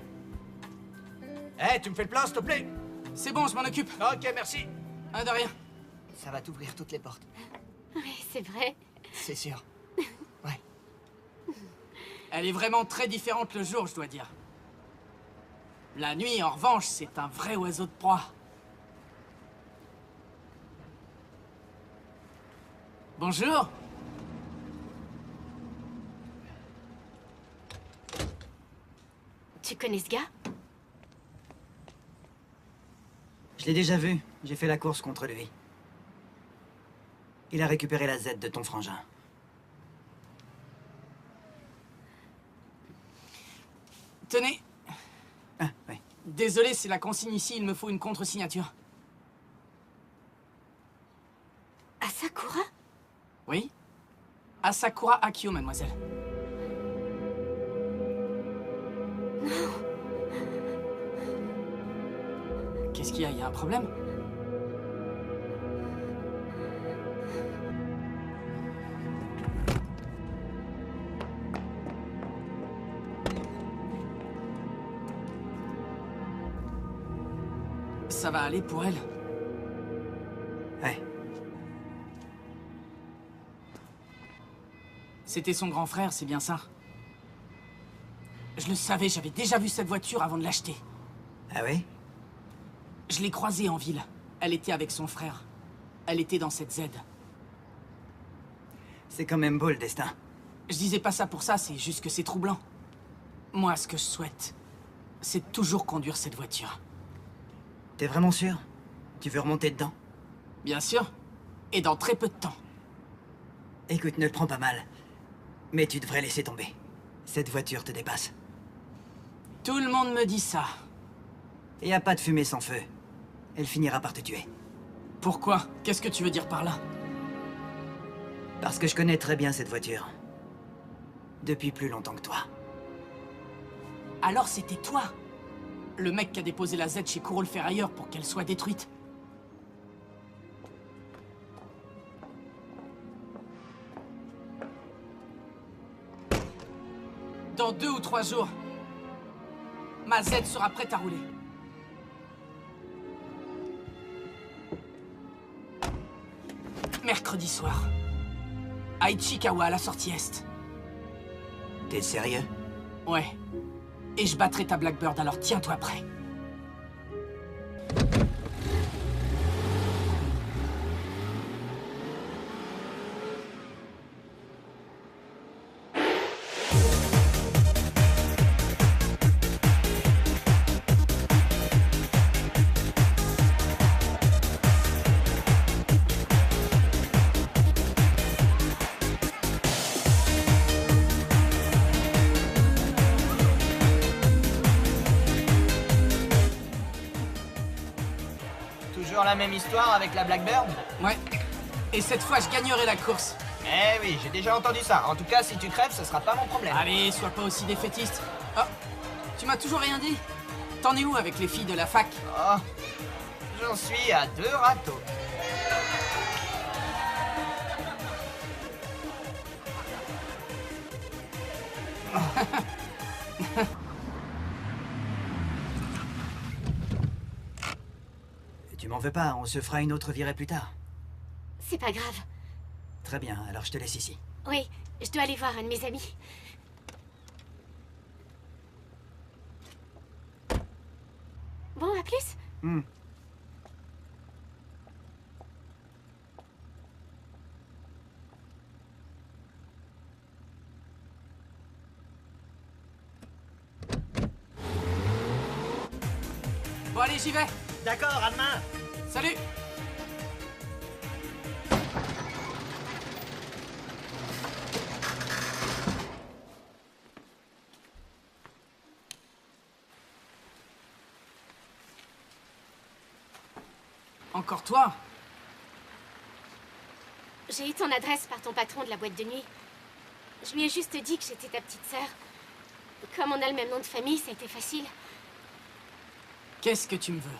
[SPEAKER 6] Eh, tu me fais le plein, s'il te plaît?
[SPEAKER 5] C'est bon, je m'en occupe.
[SPEAKER 6] Ok, merci.
[SPEAKER 5] Ah, de rien.
[SPEAKER 4] Ça va t'ouvrir toutes les portes.
[SPEAKER 8] Oui, c'est vrai.
[SPEAKER 4] C'est sûr.
[SPEAKER 5] Elle est vraiment très différente le jour, je dois dire. La nuit, en revanche, c'est un vrai oiseau de proie. Bonjour.
[SPEAKER 8] Tu connais ce gars?
[SPEAKER 2] Je l'ai déjà vu. J'ai fait la course contre lui. Il a récupéré la Z de ton frangin.
[SPEAKER 5] Tenez.
[SPEAKER 2] Ah, oui.
[SPEAKER 5] Désolé, c'est la consigne ici, il me faut une contre-signature.
[SPEAKER 8] Asakura?
[SPEAKER 5] Oui? Asakura Akio, mademoiselle.
[SPEAKER 8] Non.
[SPEAKER 5] Qu'est-ce qu'il y a? Il y a un problème? Ça va aller pour elle?
[SPEAKER 2] Ouais.
[SPEAKER 5] C'était son grand frère, c'est bien ça? Je le savais, j'avais déjà vu cette voiture avant de l'acheter.
[SPEAKER 2] Ah oui?
[SPEAKER 5] Je l'ai croisée en ville. Elle était avec son frère. Elle était dans cette Z.
[SPEAKER 2] C'est quand même beau, le destin.
[SPEAKER 5] Je disais pas ça pour ça, c'est juste que c'est troublant. Moi, ce que je souhaite, c'est de toujours conduire cette voiture.
[SPEAKER 2] T'es vraiment sûr? Tu veux remonter dedans?
[SPEAKER 5] Bien sûr. Et dans très peu de temps.
[SPEAKER 2] Écoute, ne le prends pas mal. Mais tu devrais laisser tomber. Cette voiture te dépasse.
[SPEAKER 5] Tout le monde me dit ça.
[SPEAKER 2] Y a pas de fumée sans feu. Elle finira par te tuer.
[SPEAKER 5] Pourquoi? Qu'est-ce que tu veux dire par là?
[SPEAKER 2] Parce que je connais très bien cette voiture. Depuis plus longtemps que toi.
[SPEAKER 5] Alors c'était toi? Le mec qui a déposé la Z chez Kourou le Ferrailleur pour qu'elle soit détruite? Dans 2 ou 3 jours, ma Z sera prête à rouler. Mercredi soir. À Ichikawa, à la sortie Est.
[SPEAKER 2] T'es sérieux?
[SPEAKER 5] Ouais. Et je battrai ta Blackbird, alors tiens-toi prêt.
[SPEAKER 4] Toujours la même histoire avec la Blackbird?
[SPEAKER 5] Ouais. Et cette fois, je gagnerai la course.
[SPEAKER 4] Eh oui, j'ai déjà entendu ça. En tout cas, si tu crèves, ce sera pas mon problème.
[SPEAKER 5] Allez, sois pas aussi défaitiste. Oh, tu m'as toujours rien dit. T'en es où avec les filles de la fac?
[SPEAKER 4] Oh, j'en suis à 2 râteaux.
[SPEAKER 2] Tu m'en veux pas, on se fera une autre virée plus tard.
[SPEAKER 8] C'est pas grave.
[SPEAKER 2] Très bien, alors je te laisse ici.
[SPEAKER 8] Oui, je dois aller voir un de mes amis. Bon, à plus.
[SPEAKER 5] Bon, allez, j'y vais.
[SPEAKER 10] D'accord, à demain.
[SPEAKER 5] Salut. Encore toi?
[SPEAKER 8] J'ai eu ton adresse par ton patron de la boîte de nuit. Je lui ai juste dit que j'étais ta petite sœur. Comme on a le même nom de famille, ça a été facile.
[SPEAKER 5] Qu'est-ce que tu me veux?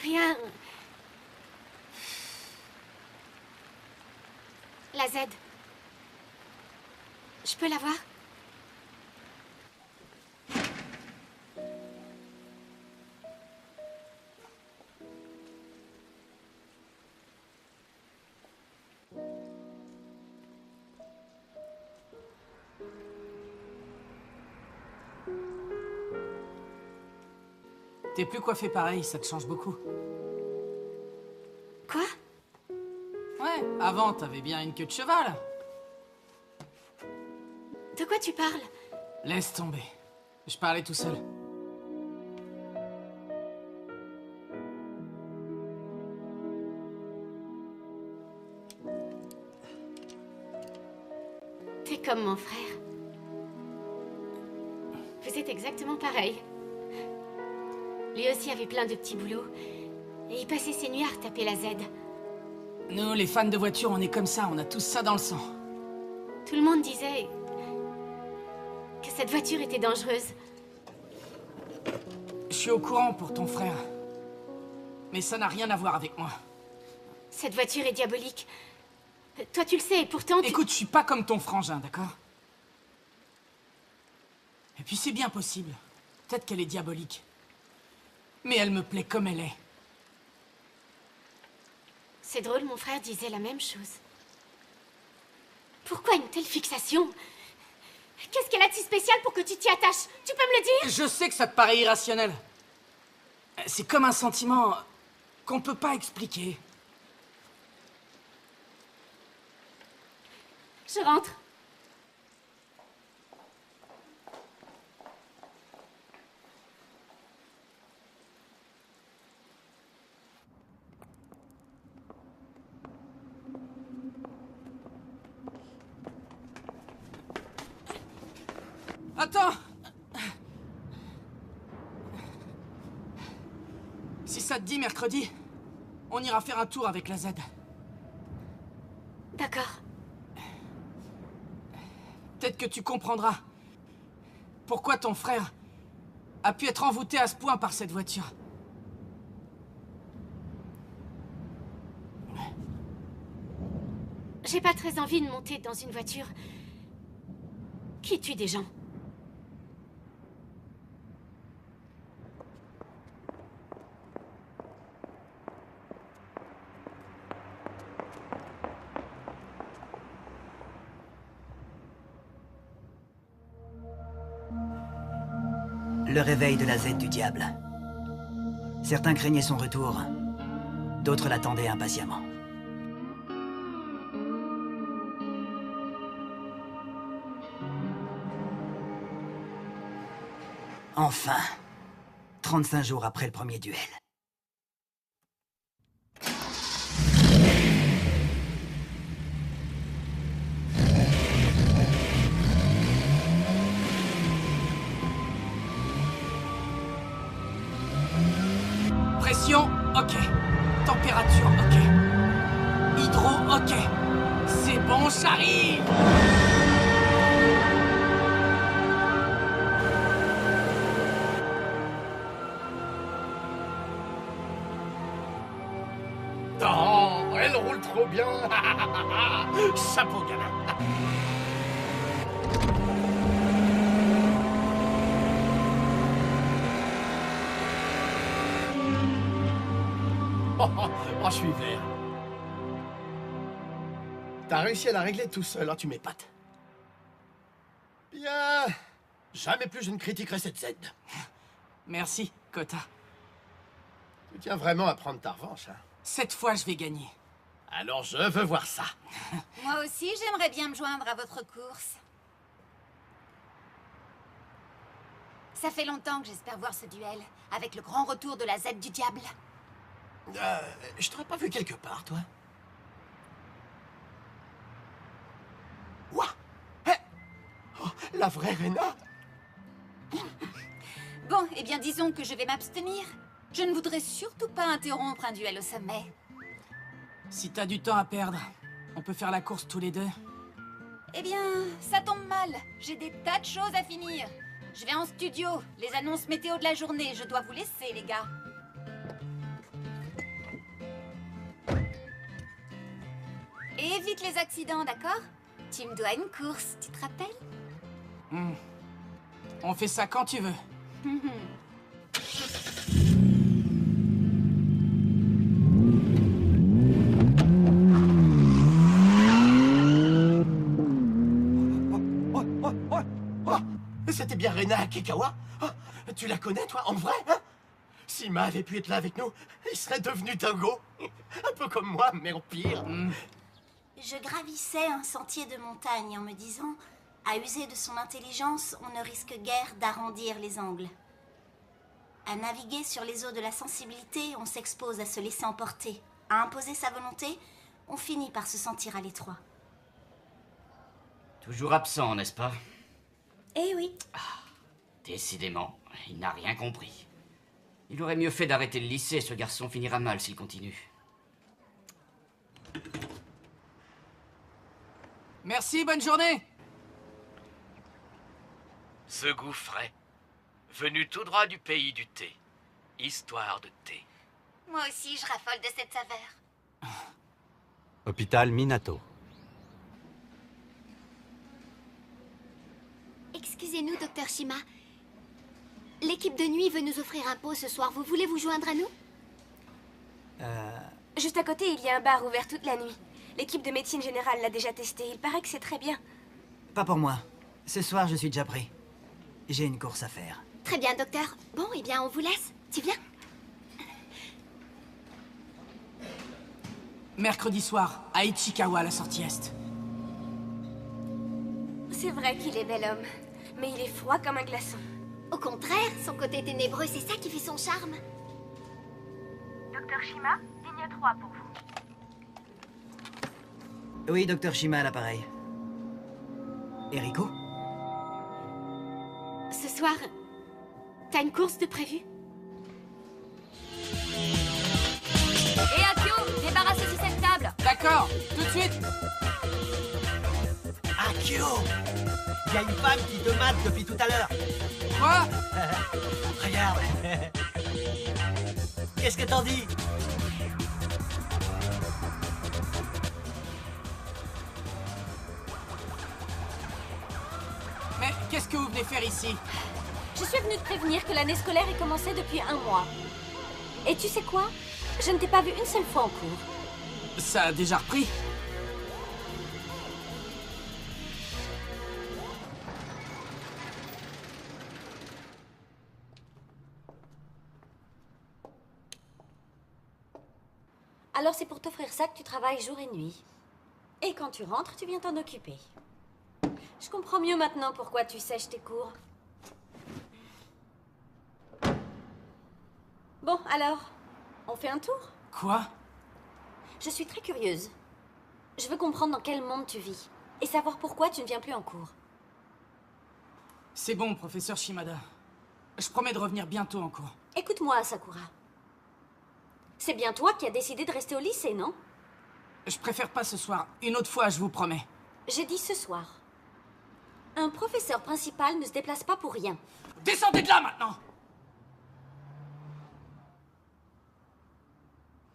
[SPEAKER 8] Rien. La Z. Je peux la voir?
[SPEAKER 5] T'es plus coiffé pareil, ça te change beaucoup.
[SPEAKER 8] Quoi?
[SPEAKER 5] Ouais, avant, t'avais bien une queue de cheval.
[SPEAKER 8] De quoi tu parles?
[SPEAKER 5] Laisse tomber. Je parlais tout seul.
[SPEAKER 8] T'es comme mon frère. Vous êtes exactement pareil. Lui aussi avait plein de petits boulots. Et il passait ses nuits à retaper la Z.
[SPEAKER 5] Nous, les fans de voitures, on est comme ça, on a tous ça dans le sang.
[SPEAKER 8] Tout le monde disait que cette voiture était dangereuse.
[SPEAKER 5] Je suis au courant pour ton frère. Mais ça n'a rien à voir avec moi.
[SPEAKER 8] Cette voiture est diabolique. Toi, tu le sais, et pourtant...
[SPEAKER 5] Écoute, je suis pas comme ton frangin, d'accord? Et puis c'est bien possible. Peut-être qu'elle est diabolique. Mais elle me plaît comme elle est.
[SPEAKER 8] C'est drôle, mon frère disait la même chose. Pourquoi une telle fixation? Qu'est-ce qu'elle a de si spécial pour que tu t'y attaches? Tu peux me le dire?
[SPEAKER 5] Je sais que ça te paraît irrationnel. C'est comme un sentiment qu'on peut pas expliquer.
[SPEAKER 8] Je rentre.
[SPEAKER 5] Attends! Si ça te dit, mercredi, on ira faire un tour avec la Z.
[SPEAKER 8] D'accord.
[SPEAKER 5] Peut-être que tu comprendras pourquoi ton frère a pu être envoûté à ce point par cette voiture.
[SPEAKER 8] J'ai pas très envie de monter dans une voiture qui tue des gens.
[SPEAKER 2] Le réveil de la Z du diable. Certains craignaient son retour, d'autres l'attendaient impatiemment. Enfin, 35 jours après le premier duel.
[SPEAKER 5] Pression, ok. Température, ok. Hydro, ok. C'est bon, j'arrive!
[SPEAKER 6] Oh, elle roule trop bien. Chapeau, gamin. Oh, je suis vert. T'as réussi à la régler tout seul, hein, tu m'épates. Bien. Jamais plus je ne critiquerai cette Z.
[SPEAKER 5] Merci, Kota.
[SPEAKER 6] Tu tiens vraiment à prendre ta revanche, hein?
[SPEAKER 5] Cette fois, je vais gagner.
[SPEAKER 6] Alors je veux voir ça.
[SPEAKER 12] Moi aussi, j'aimerais bien me joindre à votre course. Ça fait longtemps que j'espère voir ce duel, avec le grand retour de la Z du diable.
[SPEAKER 6] Je t'aurais pas vu quelque part, toi? Ouah! Hey! Oh, la vraie Rena?
[SPEAKER 12] Bon, eh bien disons que je vais m'abstenir. Je ne voudrais surtout pas interrompre un duel au sommet.
[SPEAKER 5] Si t'as du temps à perdre, on peut faire la course tous les deux.
[SPEAKER 12] Eh bien, ça tombe mal. J'ai des tas de choses à finir. Je vais en studio. Les annonces météo de la journée. Je dois vous laisser, les gars. Et évite les accidents, d'accord? Tu me dois une course, tu te rappelles?
[SPEAKER 5] On fait ça quand tu veux.
[SPEAKER 6] C'était bien Rena Akikawa? Oh, tu la connais, toi, en vrai, hein? S'Ima avait pu être là avec nous, il serait devenu dingo. Un peu comme moi, mais en pire.
[SPEAKER 13] Je gravissais un sentier de montagne en me disant, à user de son intelligence, on ne risque guère d'arrondir les angles. À naviguer sur les eaux de la sensibilité, on s'expose à se laisser emporter. À imposer sa volonté, on finit par se sentir à l'étroit.
[SPEAKER 11] Toujours absent, n'est-ce pas?
[SPEAKER 13] Eh oui.
[SPEAKER 11] Décidément, il n'a rien compris. Il aurait mieux fait d'arrêter le lycée, ce garçon finira mal s'il continue.
[SPEAKER 5] Merci, bonne journée.
[SPEAKER 9] Ce goût frais, venu tout droit du pays du thé. Histoire de thé.
[SPEAKER 12] Moi aussi, je raffole de cette saveur.
[SPEAKER 1] Hôpital Minato.
[SPEAKER 3] Excusez-nous, docteur Shima. L'équipe de nuit veut nous offrir un pot ce soir. Vous voulez vous joindre à nous?
[SPEAKER 8] Juste à côté, il y a un bar ouvert toute la nuit. L'équipe de médecine générale l'a déjà testé. Il paraît que c'est très bien.
[SPEAKER 2] Pas pour moi. Ce soir, je suis déjà pris. J'ai une course à faire.
[SPEAKER 3] Très bien, docteur. Bon, eh bien, on vous laisse. Tu viens?
[SPEAKER 5] Mercredi soir, à Ichikawa, à la sortie est.
[SPEAKER 8] C'est vrai qu'il est bel homme. Mais il est froid comme un glaçon.
[SPEAKER 3] Au contraire, son côté ténébreux, c'est ça qui fait son charme.
[SPEAKER 13] Docteur Shima, ligne 3 pour vous.
[SPEAKER 2] Oui, docteur Shima à l'appareil. Eriko?
[SPEAKER 8] Ce soir, t'as une course de prévu?
[SPEAKER 12] Et Akio, débarrassez-vous de cette table.
[SPEAKER 5] D'accord, tout de suite.
[SPEAKER 10] Akio! Il y a une femme qui te mate depuis tout à l'heure.
[SPEAKER 5] Quoi?
[SPEAKER 10] Regarde. Qu'est-ce que t'en dis?
[SPEAKER 5] Mais qu'est-ce que vous venez faire ici?
[SPEAKER 8] Je suis venue te prévenir que l'année scolaire est commencée depuis 1 mois. Et tu sais quoi? Je ne t'ai pas vu une seule fois en cours.
[SPEAKER 5] Ça a déjà repris.
[SPEAKER 7] Alors c'est pour t'offrir ça que tu travailles jour et nuit. Et quand tu rentres, tu viens t'en occuper. Je comprends mieux maintenant pourquoi tu sèches tes cours. Bon, alors, on fait un tour?
[SPEAKER 5] Quoi?
[SPEAKER 7] Je suis très curieuse. Je veux comprendre dans quel monde tu vis. Et savoir pourquoi tu ne viens plus en cours.
[SPEAKER 5] C'est bon, professeur Shimada. Je promets de revenir bientôt en cours.
[SPEAKER 7] Écoute-moi, Sakura. C'est bien toi qui as décidé de rester au lycée, non?
[SPEAKER 5] Je préfère pas ce soir. Une autre fois, je vous promets.
[SPEAKER 7] J'ai dit ce soir. Un professeur principal ne se déplace pas pour rien.
[SPEAKER 5] Descendez de là, maintenant!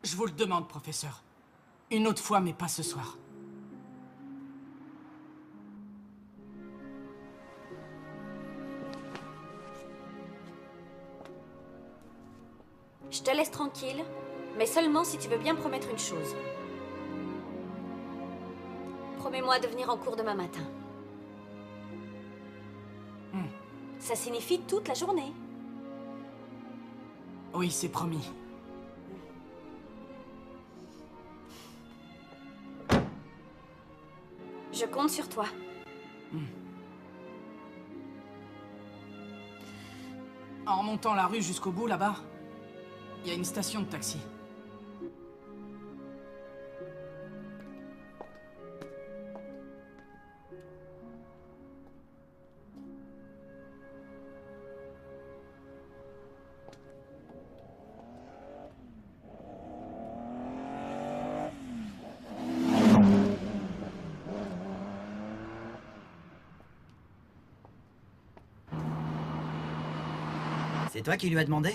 [SPEAKER 5] Je vous le demande, professeur. Une autre fois, mais pas ce soir.
[SPEAKER 7] Je te laisse tranquille, mais seulement si tu veux bien promettre une chose. Promets-moi de venir en cours demain matin. Ça signifie toute la journée.
[SPEAKER 5] Oui, c'est promis.
[SPEAKER 7] Je compte sur toi.
[SPEAKER 5] En remontant la rue jusqu'au bout, là-bas, il y a une station de taxi.
[SPEAKER 2] C'est toi qui lui as demandé?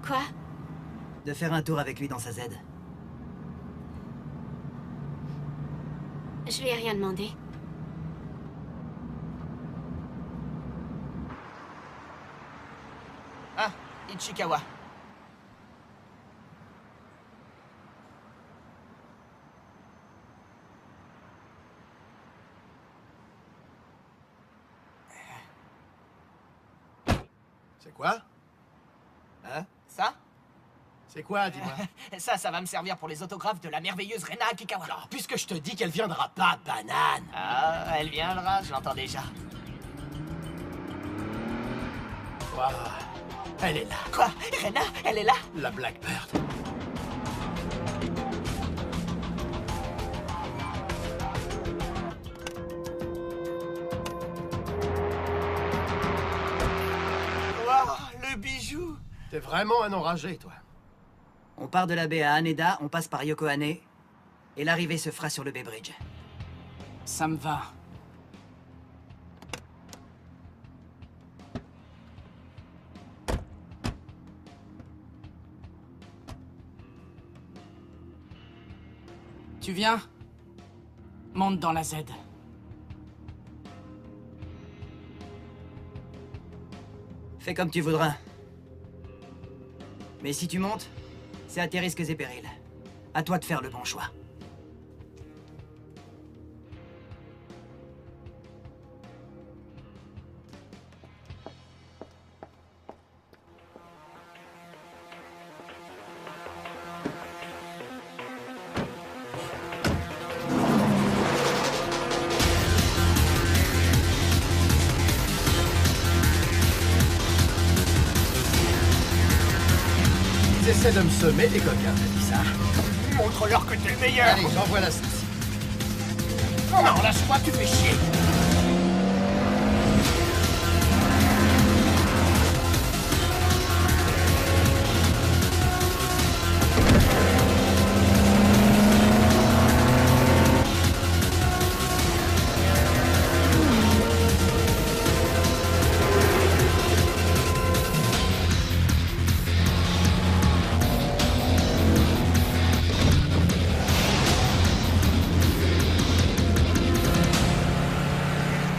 [SPEAKER 8] Quoi?
[SPEAKER 2] De faire un tour avec lui dans sa Z.
[SPEAKER 8] Je lui ai rien demandé.
[SPEAKER 4] Ah, Ichikawa.
[SPEAKER 6] C'est quoi?
[SPEAKER 4] Hein? Ça?
[SPEAKER 6] C'est quoi, dis-moi?
[SPEAKER 4] Ça va me servir pour les autographes de la merveilleuse Rena Akikawa.
[SPEAKER 6] Alors, puisque je te dis qu'elle viendra pas, banane!
[SPEAKER 4] Ah, elle viendra, je l'entends déjà.
[SPEAKER 6] Wow. Elle est là.
[SPEAKER 4] Quoi? Rena? Elle est là?
[SPEAKER 6] La Blackbird.
[SPEAKER 4] Wow, le bijou!
[SPEAKER 6] T'es vraiment un enragé, toi.
[SPEAKER 2] On part de la baie à Haneda, on passe par Yokohane, et l'arrivée se fera sur le Bay Bridge.
[SPEAKER 5] Ça me va. Tu viens? Monte dans la Z.
[SPEAKER 2] Fais comme tu voudras. Mais si tu montes, c'est à tes risques et périls. À toi de faire le bon choix.
[SPEAKER 6] Ils essaient de me semer, les coquins, t'as dit ça?
[SPEAKER 4] Montre-leur que t'es le meilleur!
[SPEAKER 6] Allez, j'envoie la sauce.
[SPEAKER 4] Non, lâche-moi, tu fais chier!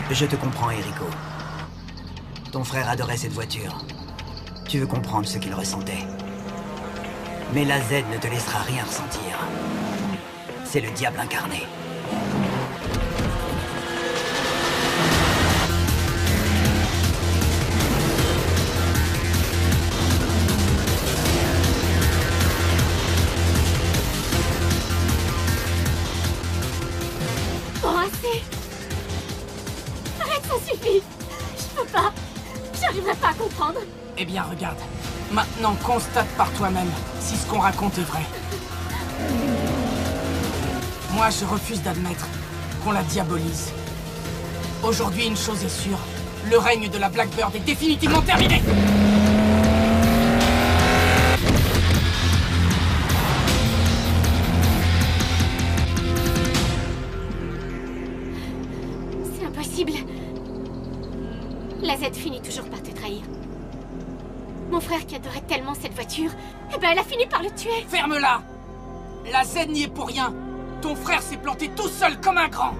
[SPEAKER 2] Je te comprends, Eriko. Ton frère adorait cette voiture. Tu veux comprendre ce qu'il ressentait. Mais la Z ne te laissera rien ressentir. C'est le diable incarné.
[SPEAKER 8] Bon, assez. Arrête, ça suffit. Je peux pas. J'arriverai pas à comprendre.
[SPEAKER 5] Eh bien, regarde. Maintenant, constate par toi-même si ce qu'on raconte est vrai. Moi, je refuse d'admettre qu'on la diabolise. Aujourd'hui, une chose est sûre. Le règne de la Blackbird est définitivement terminé.
[SPEAKER 8] C'est impossible. La Z finit toujours par te trahir. Mon frère qui adorait tellement cette voiture, eh ben elle a fini par le tuer.
[SPEAKER 5] Ferme-la! La Z n'y est pour rien. Ton frère s'est planté tout seul comme un grand.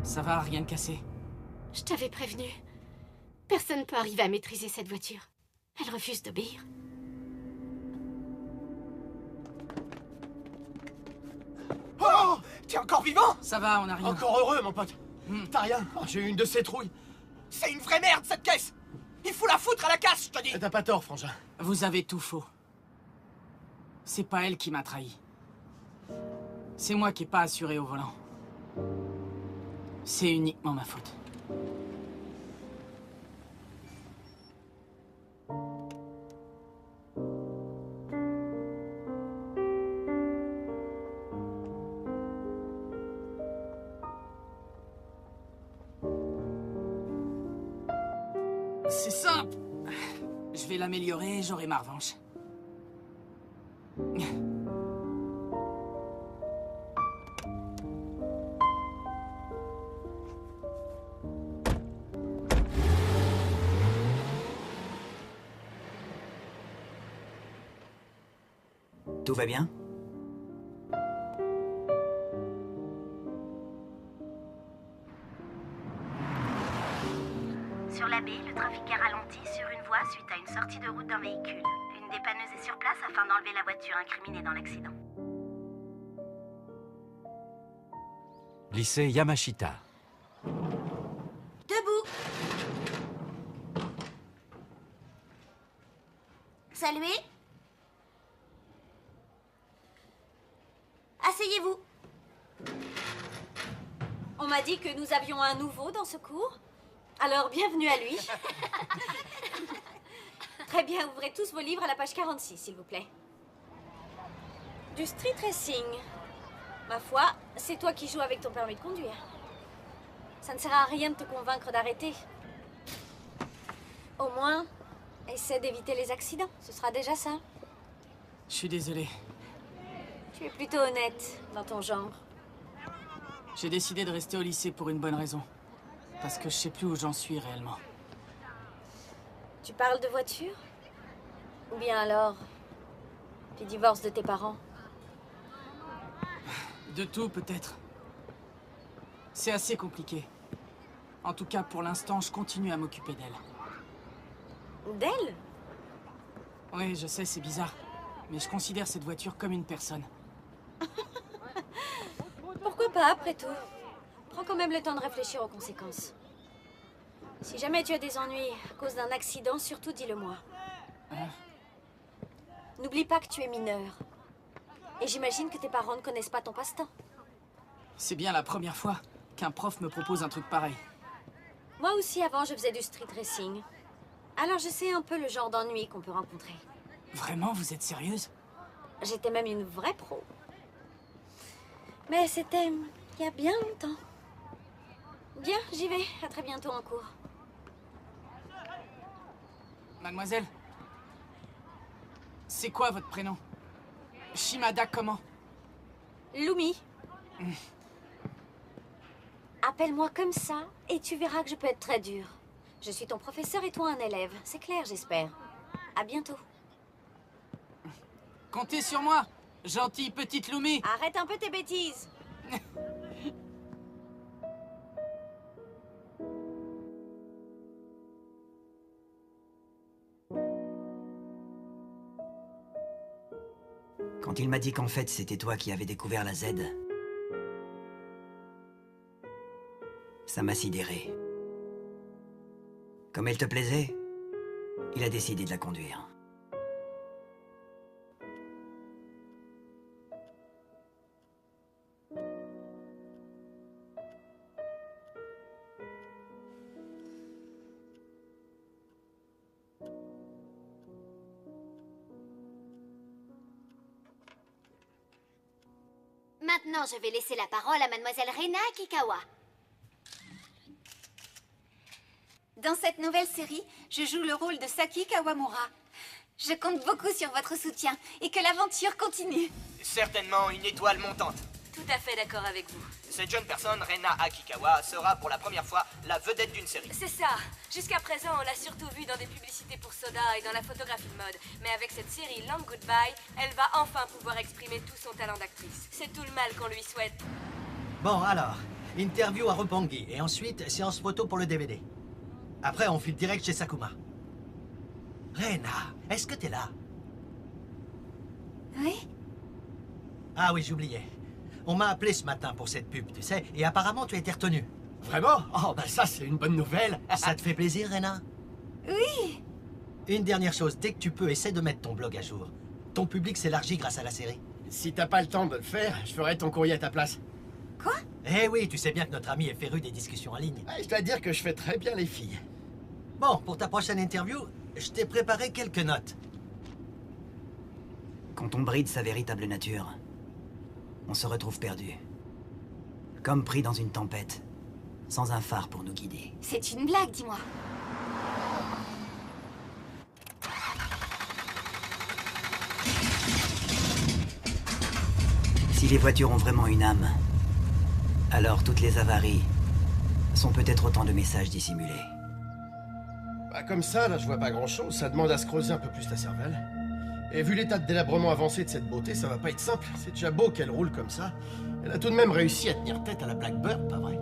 [SPEAKER 5] Ça va, rien de cassé.
[SPEAKER 8] Je t'avais prévenu. Personne ne peut arriver à maîtriser cette voiture. Elle refuse d'obéir.
[SPEAKER 4] T'es encore vivant?
[SPEAKER 5] Ça va, on a rien.
[SPEAKER 6] Encore heureux, mon pote. T'as rien? Oh, j'ai eu une de ces trouilles.
[SPEAKER 4] C'est une vraie merde, cette caisse! Il faut la foutre à la casse, je te dis!
[SPEAKER 6] T'as pas tort, frangin.
[SPEAKER 5] Vous avez tout faux. C'est pas elle qui m'a trahi. C'est moi qui ai pas assuré au volant. C'est uniquement ma faute. C'est simple. Je vais l'améliorer et j'aurai ma revanche.
[SPEAKER 2] Tout va bien?
[SPEAKER 13] Sur la baie, le trafic est ralenti sur une voie suite à une sortie de route d'un véhicule. Une dépanneuse est sur place afin d'enlever la voiture incriminée dans l'accident.
[SPEAKER 1] Lycée Yamashita.
[SPEAKER 13] Debout! Saluez! Asseyez-vous!
[SPEAKER 7] On m'a dit que nous avions un nouveau dans ce cours. Alors, bienvenue à lui. Très bien, ouvrez tous vos livres à la page 46, s'il vous plaît. Du street racing. Ma foi, c'est toi qui joues avec ton permis de conduire. Ça ne sert à rien de te convaincre d'arrêter. Au moins, essaie d'éviter les accidents. Ce sera déjà ça.
[SPEAKER 5] Je suis désolé.
[SPEAKER 7] Tu es plutôt honnête dans ton genre.
[SPEAKER 5] J'ai décidé de rester au lycée pour une bonne raison. Parce que je sais plus où j'en suis réellement.
[SPEAKER 7] Tu parles de voiture? Ou bien alors, du divorce de tes parents?
[SPEAKER 5] De tout, peut-être. C'est assez compliqué. En tout cas, pour l'instant, je continue à m'occuper d'elle.
[SPEAKER 7] D'elle?
[SPEAKER 5] Oui, je sais, c'est bizarre. Mais je considère cette voiture comme une personne.
[SPEAKER 7] Pourquoi pas, après tout? Prends quand même le temps de réfléchir aux conséquences. Si jamais tu as des ennuis à cause d'un accident, surtout dis-le-moi. N'oublie pas que tu es mineur. Et j'imagine que tes parents ne connaissent pas ton passe-temps.
[SPEAKER 5] C'est bien la première fois qu'un prof me propose un truc pareil.
[SPEAKER 7] Moi aussi, avant, je faisais du street racing. Alors je sais un peu le genre d'ennui qu'on peut rencontrer.
[SPEAKER 5] Vraiment, vous êtes sérieuse?
[SPEAKER 7] J'étais même une vraie pro. Mais c'était il y a bien longtemps. Bien, j'y vais. À très bientôt en cours.
[SPEAKER 5] Mademoiselle, c'est quoi votre prénom? Shimada comment?
[SPEAKER 7] Lumi. Appelle-moi comme ça et tu verras que je peux être très dure. Je suis ton professeur et toi un élève. C'est clair, j'espère. À bientôt.
[SPEAKER 5] Comptez sur moi, gentille petite Lumi.
[SPEAKER 7] Arrête un peu tes bêtises.
[SPEAKER 2] Quand il m'a dit qu'en fait c'était toi qui avais découvert la Z, ça m'a sidéré. Comme elle te plaisait, il a décidé de la conduire.
[SPEAKER 3] Maintenant, je vais laisser la parole à mademoiselle Rena Akikawa.
[SPEAKER 12] Dans cette nouvelle série, je joue le rôle de Saki Kawamura. Je compte beaucoup sur votre soutien et que l'aventure continue.
[SPEAKER 4] Certainement une étoile montante.
[SPEAKER 7] Tout à fait d'accord avec vous.
[SPEAKER 4] Cette jeune personne, Rena Akikawa, sera pour la première fois la vedette d'une série.
[SPEAKER 7] C'est ça. Jusqu'à présent, on l'a surtout vue dans des publicités pour soda et dans la photographie de mode. Mais avec cette série Long Goodbye, elle va enfin pouvoir exprimer tout son talent d'actrice. C'est tout le mal qu'on lui souhaite.
[SPEAKER 10] Bon, alors, interview à Roppongi, et ensuite, séance photo pour le DVD. Après, on file direct chez Sakuma. Rena, est-ce que t'es là?
[SPEAKER 12] Oui?
[SPEAKER 10] Ah oui, j'oubliais. On m'a appelé ce matin pour cette pub, tu sais, et apparemment tu as été retenu.
[SPEAKER 6] Vraiment? Oh, bah ça, c'est une bonne nouvelle.
[SPEAKER 10] Ça te fait plaisir, Rena?
[SPEAKER 12] Oui.
[SPEAKER 10] Une dernière chose, dès que tu peux, essaie de mettre ton blog à jour. Ton public s'élargit grâce à la série.
[SPEAKER 6] Si t'as pas le temps de le faire, je ferai ton courrier à ta place.
[SPEAKER 12] Quoi?
[SPEAKER 10] Eh oui, tu sais bien que notre ami est féru des discussions en ligne.
[SPEAKER 6] Je dois dire que je fais très bien les filles.
[SPEAKER 10] Bon, pour ta prochaine interview, je t'ai préparé quelques notes.
[SPEAKER 2] Quand on bride sa véritable nature, on se retrouve perdu. Comme pris dans une tempête, sans un phare pour nous guider.
[SPEAKER 8] C'est une blague, dis-moi.
[SPEAKER 2] Si les voitures ont vraiment une âme, alors toutes les avaries sont peut-être autant de messages dissimulés.
[SPEAKER 6] Bah comme ça, là, je vois pas grand-chose. Ça demande à se creuser un peu plus la cervelle. Et vu l'état de délabrement avancé de cette beauté, ça va pas être simple. C'est déjà beau qu'elle roule comme ça. Elle a tout de même réussi à tenir tête à la Blackbird, pas vrai?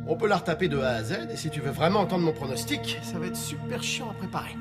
[SPEAKER 6] On peut la retaper de A à Z, et si tu veux vraiment entendre mon pronostic, ça va être super chiant à préparer.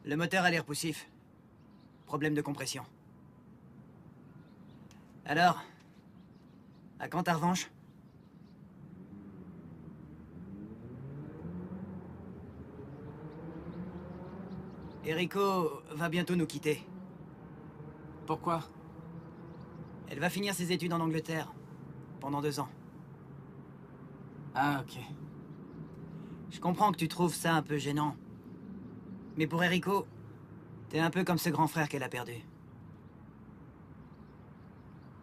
[SPEAKER 2] Le moteur a l'air poussif. Problème de compression. Alors, à quand ta revanche? Eriko va bientôt nous quitter.
[SPEAKER 5] Pourquoi?
[SPEAKER 2] Elle va finir ses études en Angleterre. Pendant 2 ans.
[SPEAKER 5] Ah, ok.
[SPEAKER 2] Je comprends que tu trouves ça un peu gênant. Mais pour Eriko, t'es un peu comme ce grand frère qu'elle a perdu.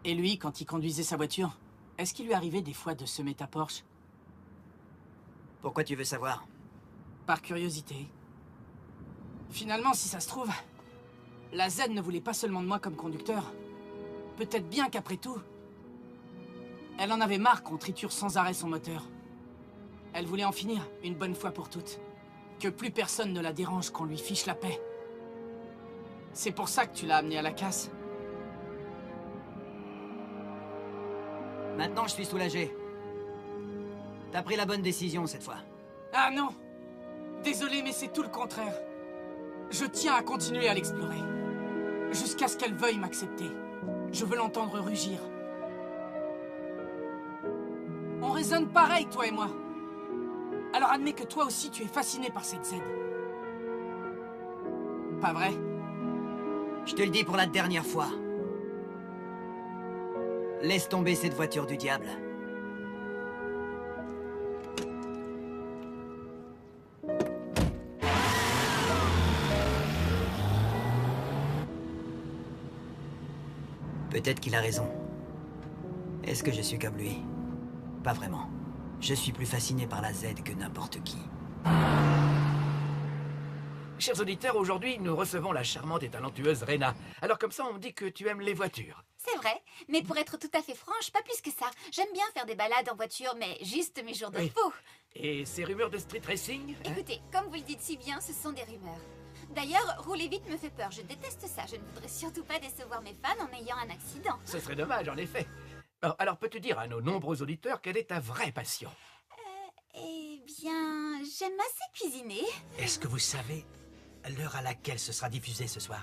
[SPEAKER 5] Et lui, quand il conduisait sa voiture, est-ce qu'il lui arrivait des fois de semer ta Porsche?
[SPEAKER 2] Pourquoi tu veux savoir?
[SPEAKER 5] Par curiosité. Finalement, si ça se trouve, la Z ne voulait pas seulement de moi comme conducteur. Peut-être bien qu'après tout, elle en avait marre qu'on triture sans arrêt son moteur. Elle voulait en finir, une bonne fois pour toutes. Que plus personne ne la dérange, qu'on lui fiche la paix. C'est pour ça que tu l'as amenée à la casse.
[SPEAKER 2] Maintenant, je suis soulagé. T'as pris la bonne décision cette fois.
[SPEAKER 5] Ah non! Désolé, mais c'est tout le contraire. Je tiens à continuer à l'explorer. Jusqu'à ce qu'elle veuille m'accepter. Je veux l'entendre rugir. On raisonne pareil, toi et moi. Alors admets que toi aussi tu es fasciné par cette Z. Pas vrai?
[SPEAKER 2] Je te le dis pour la dernière fois. Laisse tomber cette voiture du diable. Peut-être qu'il a raison. Est-ce que je suis comme lui? Pas vraiment. Je suis plus fasciné par la Z que n'importe qui.
[SPEAKER 9] Chers auditeurs, aujourd'hui, nous recevons la charmante et talentueuse Rena. Alors comme ça, on me dit que tu aimes les voitures.
[SPEAKER 12] C'est vrai, mais pour être tout à fait franche, pas plus que ça. J'aime bien faire des balades en voiture, mais juste mes jours de
[SPEAKER 9] Oui.
[SPEAKER 12] repos.
[SPEAKER 9] Et ces rumeurs de street racing hein?
[SPEAKER 12] Écoutez, comme vous le dites si bien, ce sont des rumeurs. D'ailleurs, rouler vite me fait peur, je déteste ça. Je ne voudrais surtout pas décevoir mes fans en ayant un accident.
[SPEAKER 9] Ce serait dommage, en effet. Alors peux-tu dire à nos nombreux auditeurs quelle est ta vraie passion?
[SPEAKER 12] Eh bien, j'aime assez cuisiner.
[SPEAKER 10] Est-ce que vous savez l'heure à laquelle ce sera diffusé ce soir?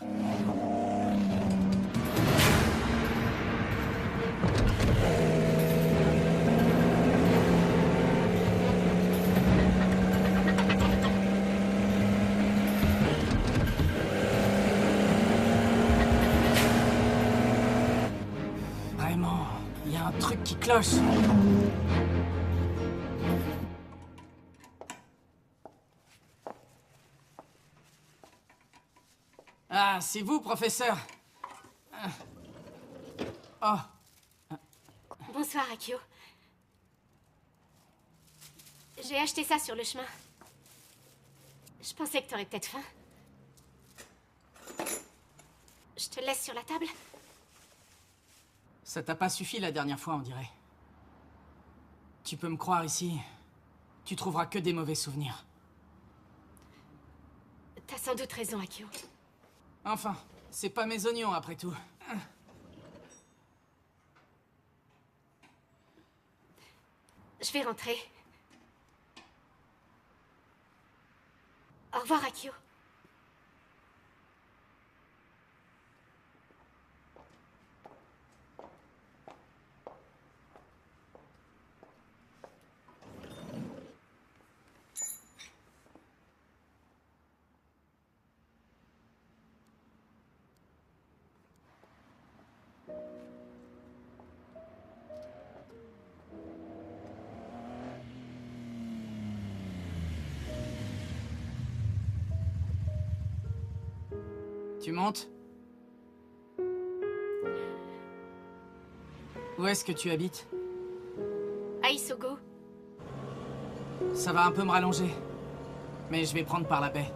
[SPEAKER 5] Vraiment, il y a un truc qui cloche. Ah, c'est vous, professeur. Oh.
[SPEAKER 8] Bonsoir, Akio. J'ai acheté ça sur le chemin. Je pensais que t'aurais peut-être faim. Je te laisse sur la table.
[SPEAKER 5] Ça t'a pas suffi la dernière fois, on dirait. Tu peux me croire ici, tu trouveras que des mauvais souvenirs.
[SPEAKER 8] T'as sans doute raison, Akio.
[SPEAKER 5] Enfin, c'est pas mes oignons après tout.
[SPEAKER 8] Je vais rentrer. Au revoir, Akio.
[SPEAKER 5] Tu montes? Où est-ce que tu habites?
[SPEAKER 8] À Isogo.
[SPEAKER 5] Ça va un peu me rallonger, mais je vais prendre par la baie.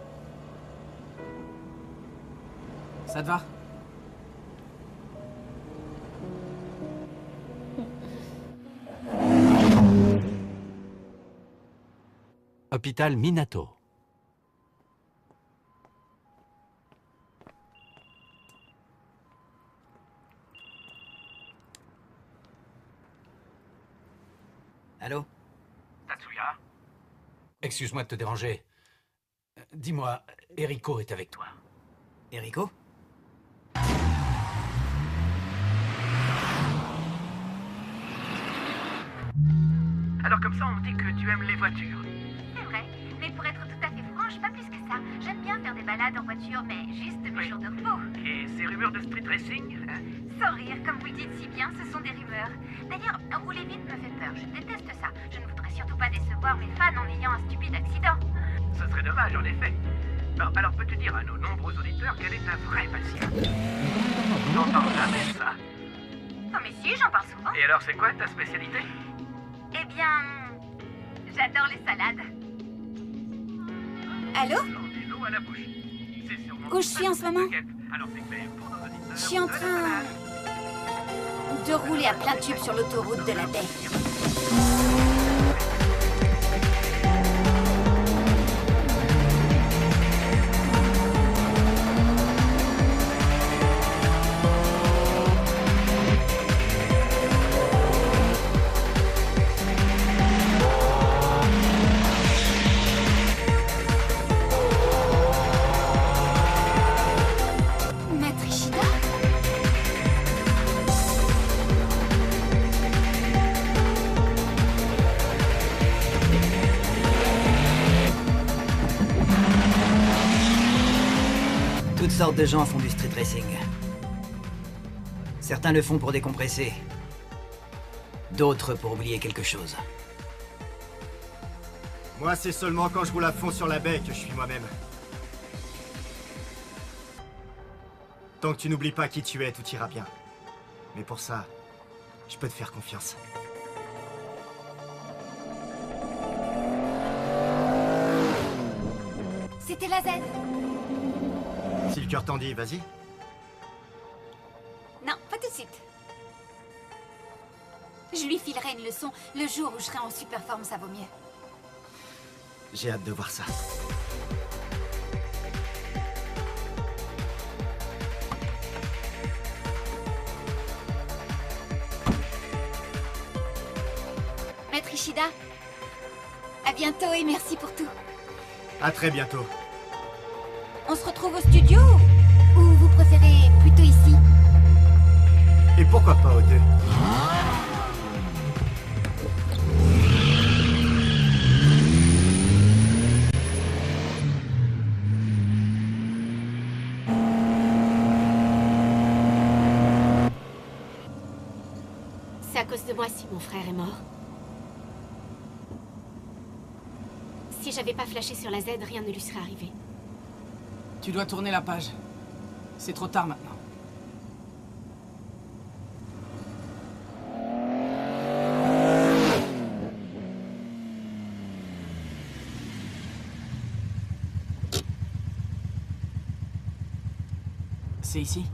[SPEAKER 5] Ça te va?
[SPEAKER 1] Hôpital Minato.
[SPEAKER 2] Allô?
[SPEAKER 9] Tatsuya?
[SPEAKER 1] Excuse-moi de te déranger. Dis-moi, Eriko est avec toi.
[SPEAKER 2] Eriko?
[SPEAKER 9] Alors comme ça, on me dit que tu aimes les voitures.
[SPEAKER 12] C'est vrai, mais pour être tout à fait franche, pas plus que ça. J'aime bien faire des balades en voiture, mais juste mes jours de repos.
[SPEAKER 9] Et ces rumeurs de street racing, hein?
[SPEAKER 12] Sans rire, comme vous le dites si bien, ce sont des rumeurs. D'ailleurs, rouler vite me fait peur, je déteste ça. Je ne voudrais surtout pas décevoir mes fans en ayant un stupide accident.
[SPEAKER 9] Ce serait dommage, en effet. Alors peux-tu dire à nos nombreux auditeurs quelle est ta vraie passion? On n'entend jamais ça.
[SPEAKER 12] Oh mais si, j'en parle souvent.
[SPEAKER 9] Et alors, c'est quoi ta spécialité?
[SPEAKER 12] Eh bien, j'adore les salades. Allô?
[SPEAKER 9] L'eau à la bouche. C'est sûrement
[SPEAKER 12] Où je suis en ce moment?
[SPEAKER 9] Alors c'est clair pour nos auditeurs.
[SPEAKER 12] Je suis en train de rouler à plein tube sur l'autoroute de la baie. Maître Ishida?
[SPEAKER 2] Toutes sortes de gens font du street racing. Certains le font pour décompresser. D'autres pour oublier quelque chose.
[SPEAKER 14] Moi, c'est seulement quand je roule à fond sur la baie que je suis moi-même. Tant que tu n'oublies pas qui tu es, tout ira bien. Mais pour ça, je peux te faire confiance.
[SPEAKER 12] C'était la Z.
[SPEAKER 14] Si le cœur t'en dit, vas-y.
[SPEAKER 12] Non, pas tout de suite. Je lui filerai une leçon le jour où je serai en super forme, ça vaut mieux.
[SPEAKER 14] J'ai hâte de voir ça.
[SPEAKER 12] Maître Ishida, à bientôt et merci pour tout.
[SPEAKER 14] À très bientôt.
[SPEAKER 12] On se retrouve au studio ou vous préférez plutôt ici?
[SPEAKER 14] Et pourquoi pas aux deux?
[SPEAKER 8] C'est à cause de moi si mon frère est mort. Si j'avais pas flashé sur la Z, rien ne lui serait arrivé.
[SPEAKER 5] Tu dois tourner la page. C'est trop tard maintenant. C'est ici?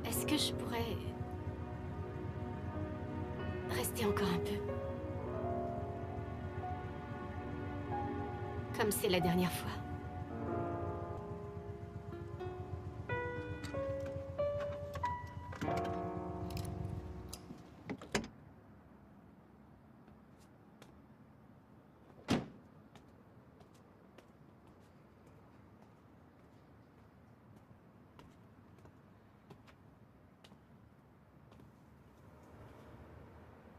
[SPEAKER 8] Est-ce que je pourrais rester encore un peu? Comme c'est la dernière fois.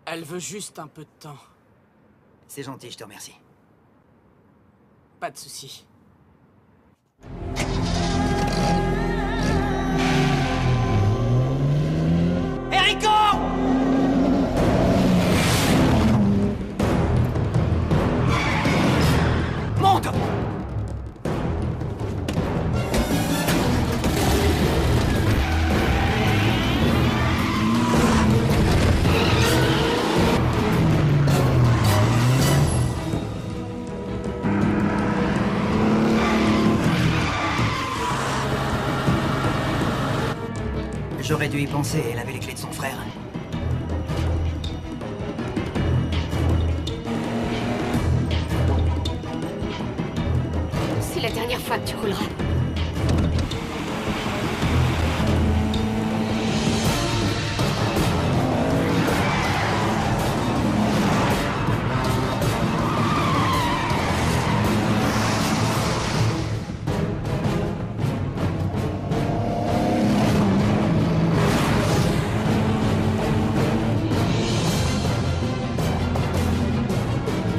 [SPEAKER 5] Elle veut juste un peu de temps.
[SPEAKER 2] C'est gentil, je te remercie.
[SPEAKER 5] Pas de souci.
[SPEAKER 4] Enrico! Monte!
[SPEAKER 2] J'aurais dû y penser, elle avait les clés de son frère.
[SPEAKER 8] C'est la dernière fois que tu rouleras.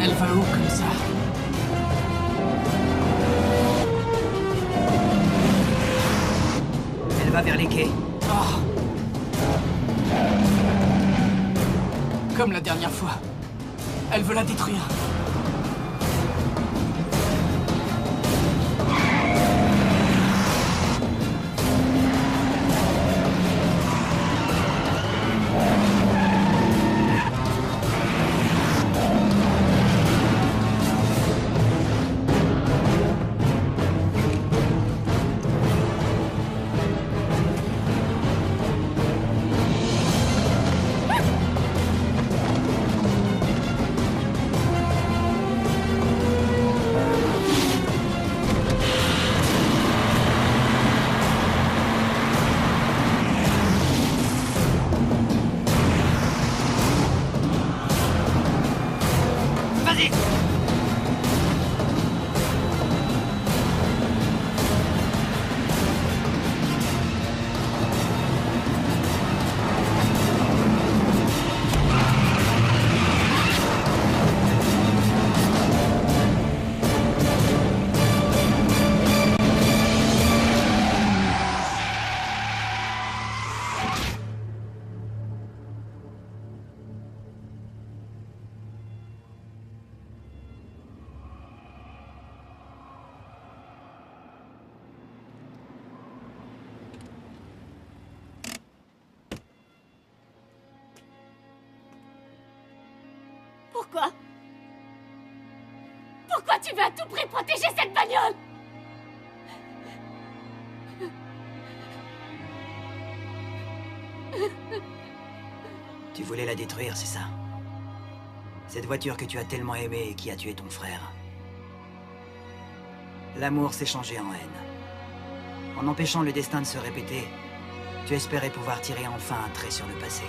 [SPEAKER 5] Elle va où comme ça?
[SPEAKER 2] Elle va vers les quais.
[SPEAKER 5] Oh. Comme la dernière fois. Elle veut la détruire.
[SPEAKER 2] Vas-y!
[SPEAKER 8] Pourquoi? Pourquoi tu veux à tout prix protéger cette bagnole?
[SPEAKER 2] Tu voulais la détruire, c'est ça? Cette voiture que tu as tellement aimée et qui a tué ton frère. L'amour s'est changé en haine. En empêchant le destin de se répéter, tu espérais pouvoir tirer enfin un trait sur le passé.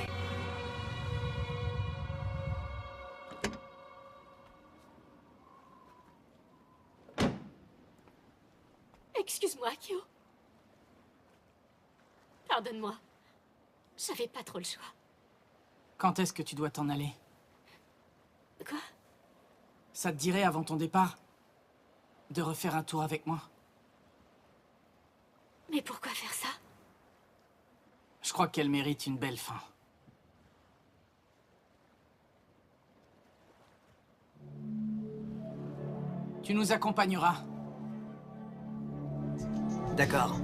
[SPEAKER 8] Excuse-moi, Kyo. Pardonne-moi. J'avais pas trop le choix.
[SPEAKER 5] Quand est-ce que tu dois t'en aller?
[SPEAKER 8] Quoi?
[SPEAKER 5] Ça te dirait avant ton départ de refaire un tour avec moi?
[SPEAKER 8] Mais pourquoi faire ça?
[SPEAKER 5] Je crois qu'elle mérite une belle fin. Tu nous accompagneras.
[SPEAKER 2] D'accord.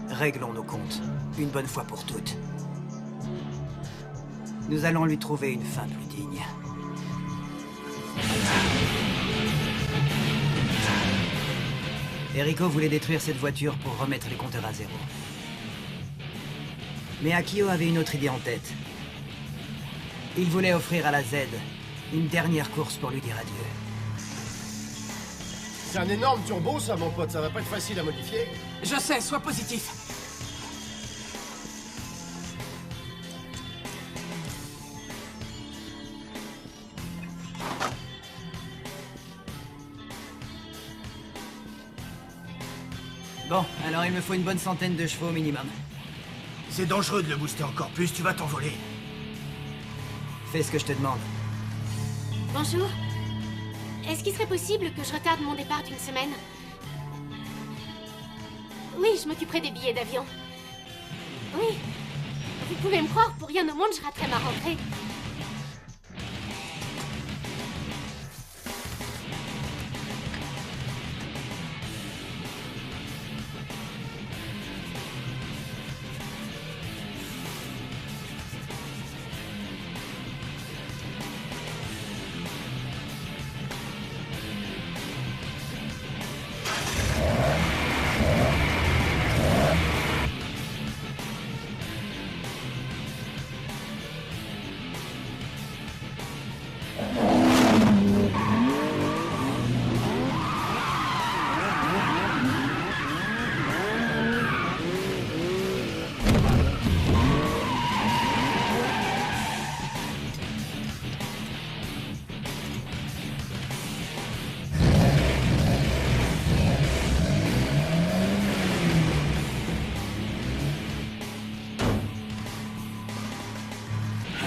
[SPEAKER 2] Réglons nos comptes, une bonne fois pour toutes. Nous allons lui trouver une fin plus digne. Eriko voulait détruire cette voiture pour remettre les compteurs à zéro. Mais Akio avait une autre idée en tête. Il voulait offrir à la Z une dernière course pour lui dire adieu.
[SPEAKER 6] C'est un énorme turbo, ça, mon pote. Ça va pas être facile à modifier.
[SPEAKER 5] Je sais, sois positif.
[SPEAKER 2] Bon, alors il me faut une bonne centaine de chevaux au minimum.
[SPEAKER 14] C'est dangereux de le booster encore plus, tu vas t'envoler.
[SPEAKER 2] Fais ce que je te demande.
[SPEAKER 8] Bonjour. Est-ce qu'il serait possible que je retarde mon départ d'une semaine? Oui, je m'occuperai des billets d'avion. Oui. Vous pouvez me croire, pour rien au monde, je raterai ma rentrée.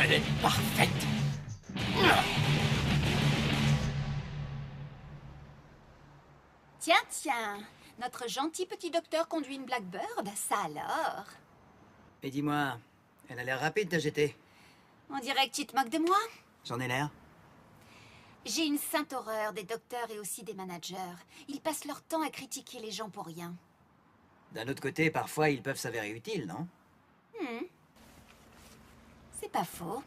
[SPEAKER 4] Elle est parfaite.
[SPEAKER 12] Tiens, tiens. Notre gentil petit docteur conduit une Blackbird, ça alors.
[SPEAKER 2] Et dis-moi, elle a l'air rapide ta GT.
[SPEAKER 12] On dirait que tu te moques de moi.
[SPEAKER 2] J'en ai l'air.
[SPEAKER 12] J'ai une sainte horreur des docteurs et aussi des managers. Ils passent leur temps à critiquer les gens pour rien.
[SPEAKER 2] D'un autre côté, parfois, ils peuvent s'avérer utiles, non?
[SPEAKER 12] C'est pas faux.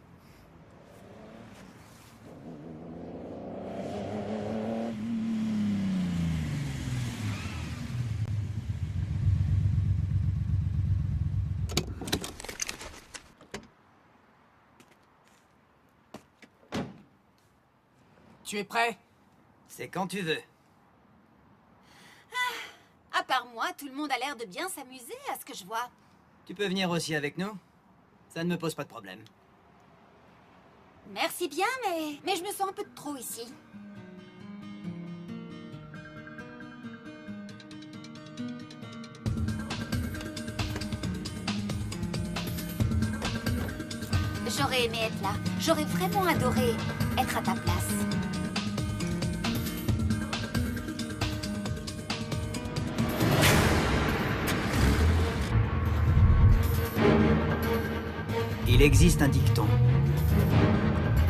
[SPEAKER 5] Tu es prêt?
[SPEAKER 2] C'est quand tu veux.
[SPEAKER 12] À part moi, tout le monde a l'air de bien s'amuser à ce que je vois.
[SPEAKER 2] Tu peux venir aussi avec nous? Ça ne me pose pas de problème.
[SPEAKER 12] Merci bien, mais je me sens un peu de trop ici. J'aurais aimé être là. J'aurais vraiment adoré être à ta place.
[SPEAKER 2] Il existe un dicton.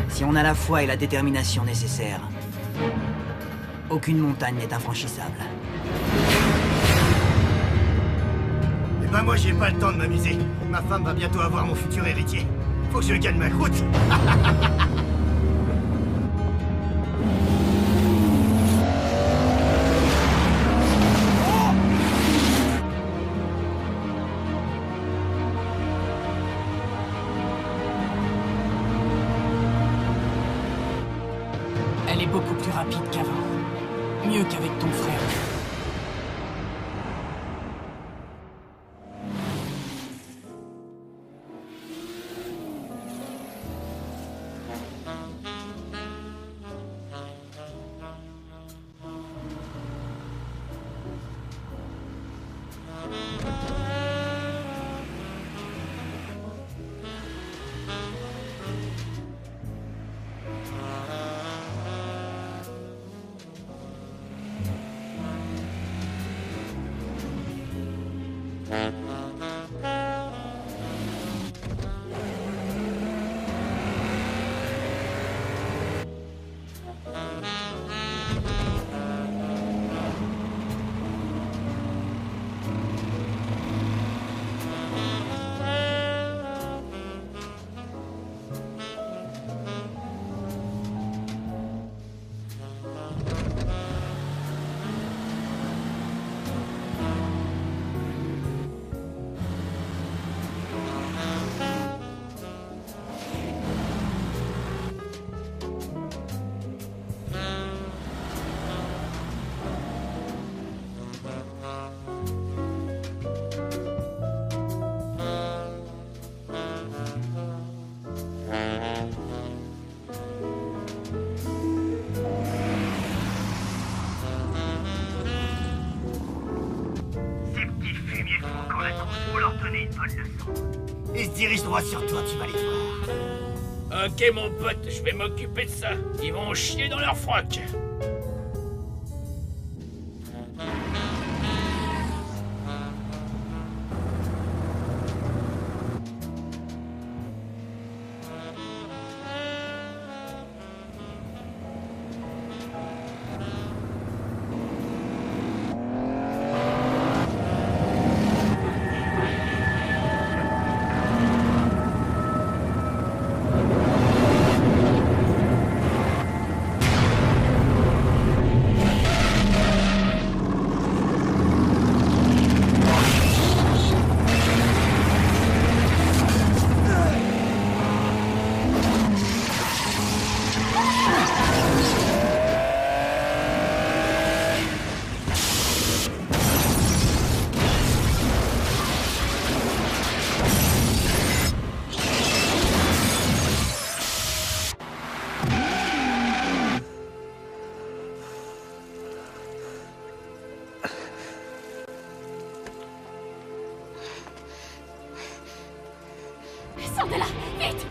[SPEAKER 2] Si on a la foi et la détermination nécessaires, aucune montagne n'est infranchissable.
[SPEAKER 14] Eh ben moi j'ai pas le temps de m'amuser. Ma femme va bientôt avoir mon futur héritier. Faut que je gagne ma croûte.
[SPEAKER 5] Elle est beaucoup plus rapide qu'avant. Mieux qu'avec ton frère.
[SPEAKER 10] droit sur toi, tu vas les voir.
[SPEAKER 9] Ok, mon pote, je vais m'occuper de ça. Ils vont chier dans leur froc.
[SPEAKER 8] Sors de là, vite!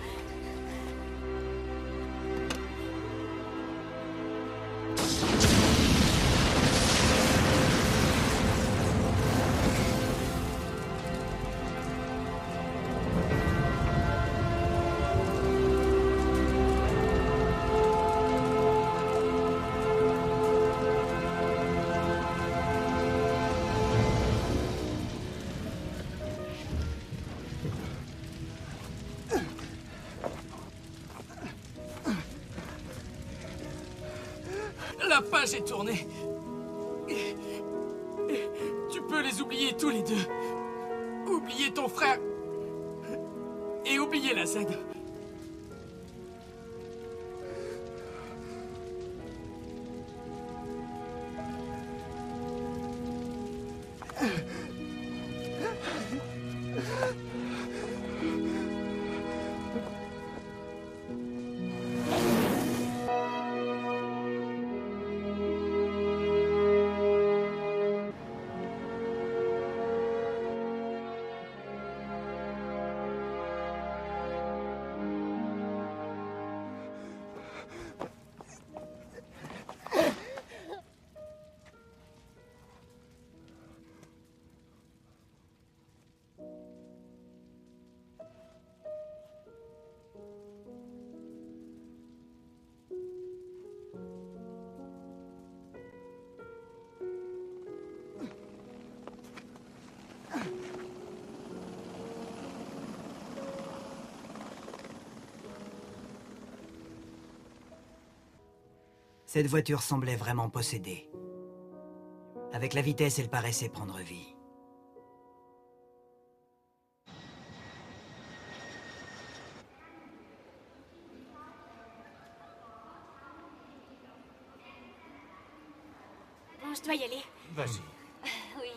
[SPEAKER 5] La page est tournée. Tu peux les oublier tous les deux. Oublier ton frère. Et oublier la Z.
[SPEAKER 2] Cette voiture semblait vraiment possédée. Avec la vitesse, elle paraissait prendre vie.
[SPEAKER 8] Bon, je dois y aller.
[SPEAKER 14] Vas-y.
[SPEAKER 7] Oui.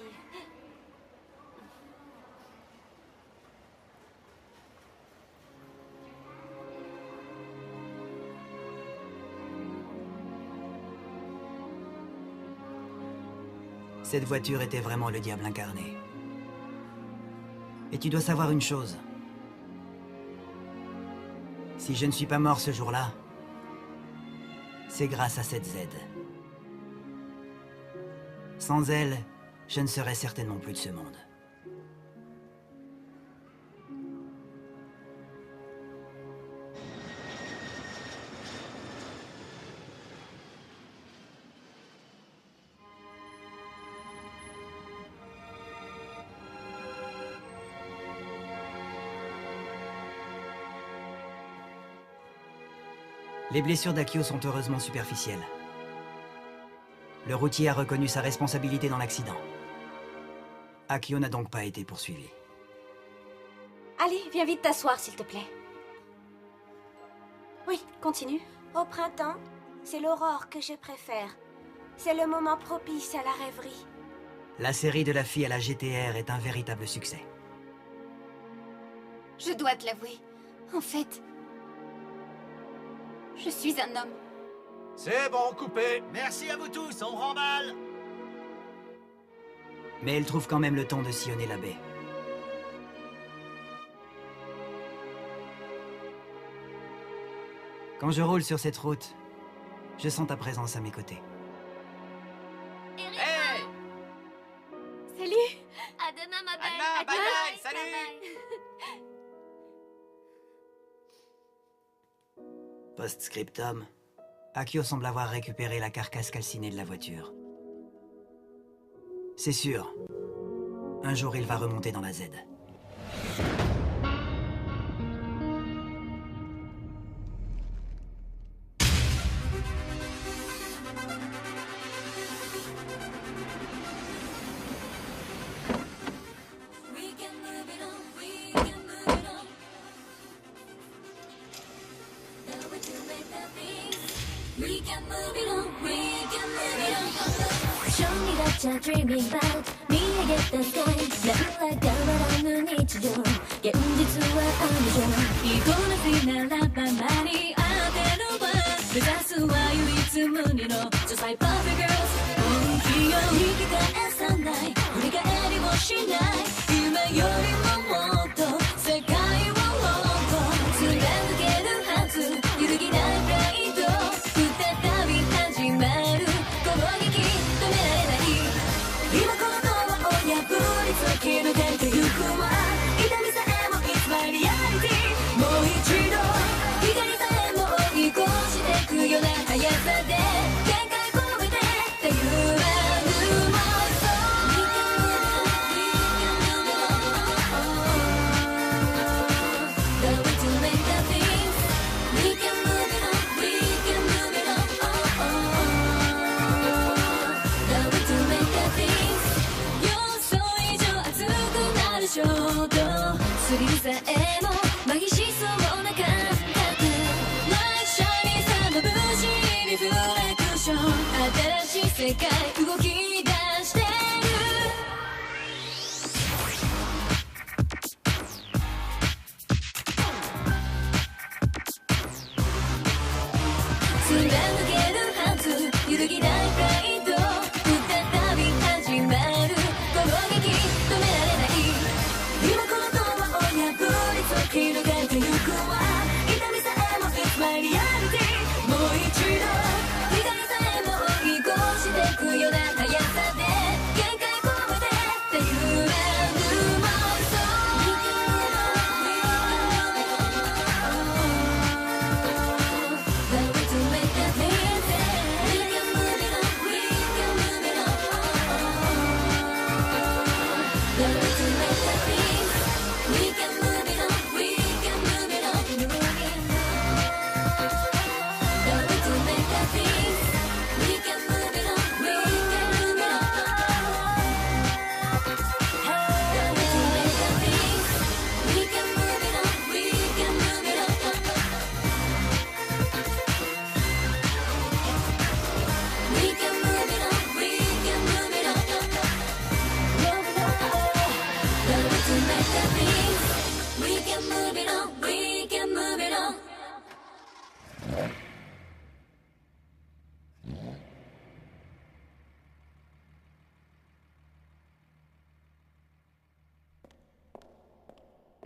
[SPEAKER 2] Cette voiture était vraiment le diable incarné. Et tu dois savoir une chose. Si je ne suis pas mort ce jour-là, c'est grâce à cette Z. Sans elle, je ne serais certainement plus de ce monde. Les blessures d'Akio sont heureusement superficielles. Le routier a reconnu sa responsabilité dans l'accident. Akio n'a donc pas été poursuivi.
[SPEAKER 7] Allez, viens vite t'asseoir, s'il te plaît. Oui, continue.
[SPEAKER 13] Au printemps, c'est l'aurore que je préfère. C'est le moment propice à la rêverie.
[SPEAKER 2] La série de la fille à la GTR est un véritable succès.
[SPEAKER 12] Je dois te l'avouer. En fait, je suis un homme.
[SPEAKER 10] C'est bon, coupé. Merci à vous tous, on remballe.
[SPEAKER 2] Mais elle trouve quand même le temps de sillonner la baie. Quand je roule sur cette route, je sens ta présence à mes côtés.
[SPEAKER 11] Hey!
[SPEAKER 8] Salut!
[SPEAKER 3] À demain, ma belle!
[SPEAKER 11] Anna,
[SPEAKER 3] À
[SPEAKER 11] bye
[SPEAKER 3] demain.
[SPEAKER 11] bye, salut!
[SPEAKER 2] Post-scriptum, Akio semble avoir récupéré la carcasse calcinée de la voiture. C'est sûr, un jour il va remonter dans la Z.
[SPEAKER 15] Dreaming about 見上げたスカイなんら変わらぬ日常現実は雨上イコールならば間に当てるわ目指すは唯一無二の Just like Barbie girls 本気を引き返さない振り返りもしない今よりももっと世界を貫けるはず揺るぎないプライド再び始まる攻撃止められない今このドアを破り突き抜けてゆくわ痛みさえも It's my reality もう一度光さえも追い越してくような速さで限界超えてたゆらぬ妄想 The way to make the things We can move it on We can move it on The way to make the things 予想以上熱くなる衝動スリルさえも麻痺しそうな感覚来社にさまぶしいリフレクション新しい世界動き出してる貫けるはず揺るぎないプライド再び始まる攻撃止められない今このドアを破り突き抜けてゆくわ痛みさえも It's my reality もう一度光さえも追い越してくような速さで限界超えてたゆらぬ妄想 The way to make the things We can move it on We can move it on The way to make the things We can move it on We can move it on The way to make the things We can move it on We can move it on The way to make the things We can move it on We can move it on We can move it on, we can move it on. Move it on. The way to make the things. We can move it on, we can move it on.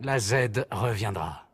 [SPEAKER 1] La Z reviendra.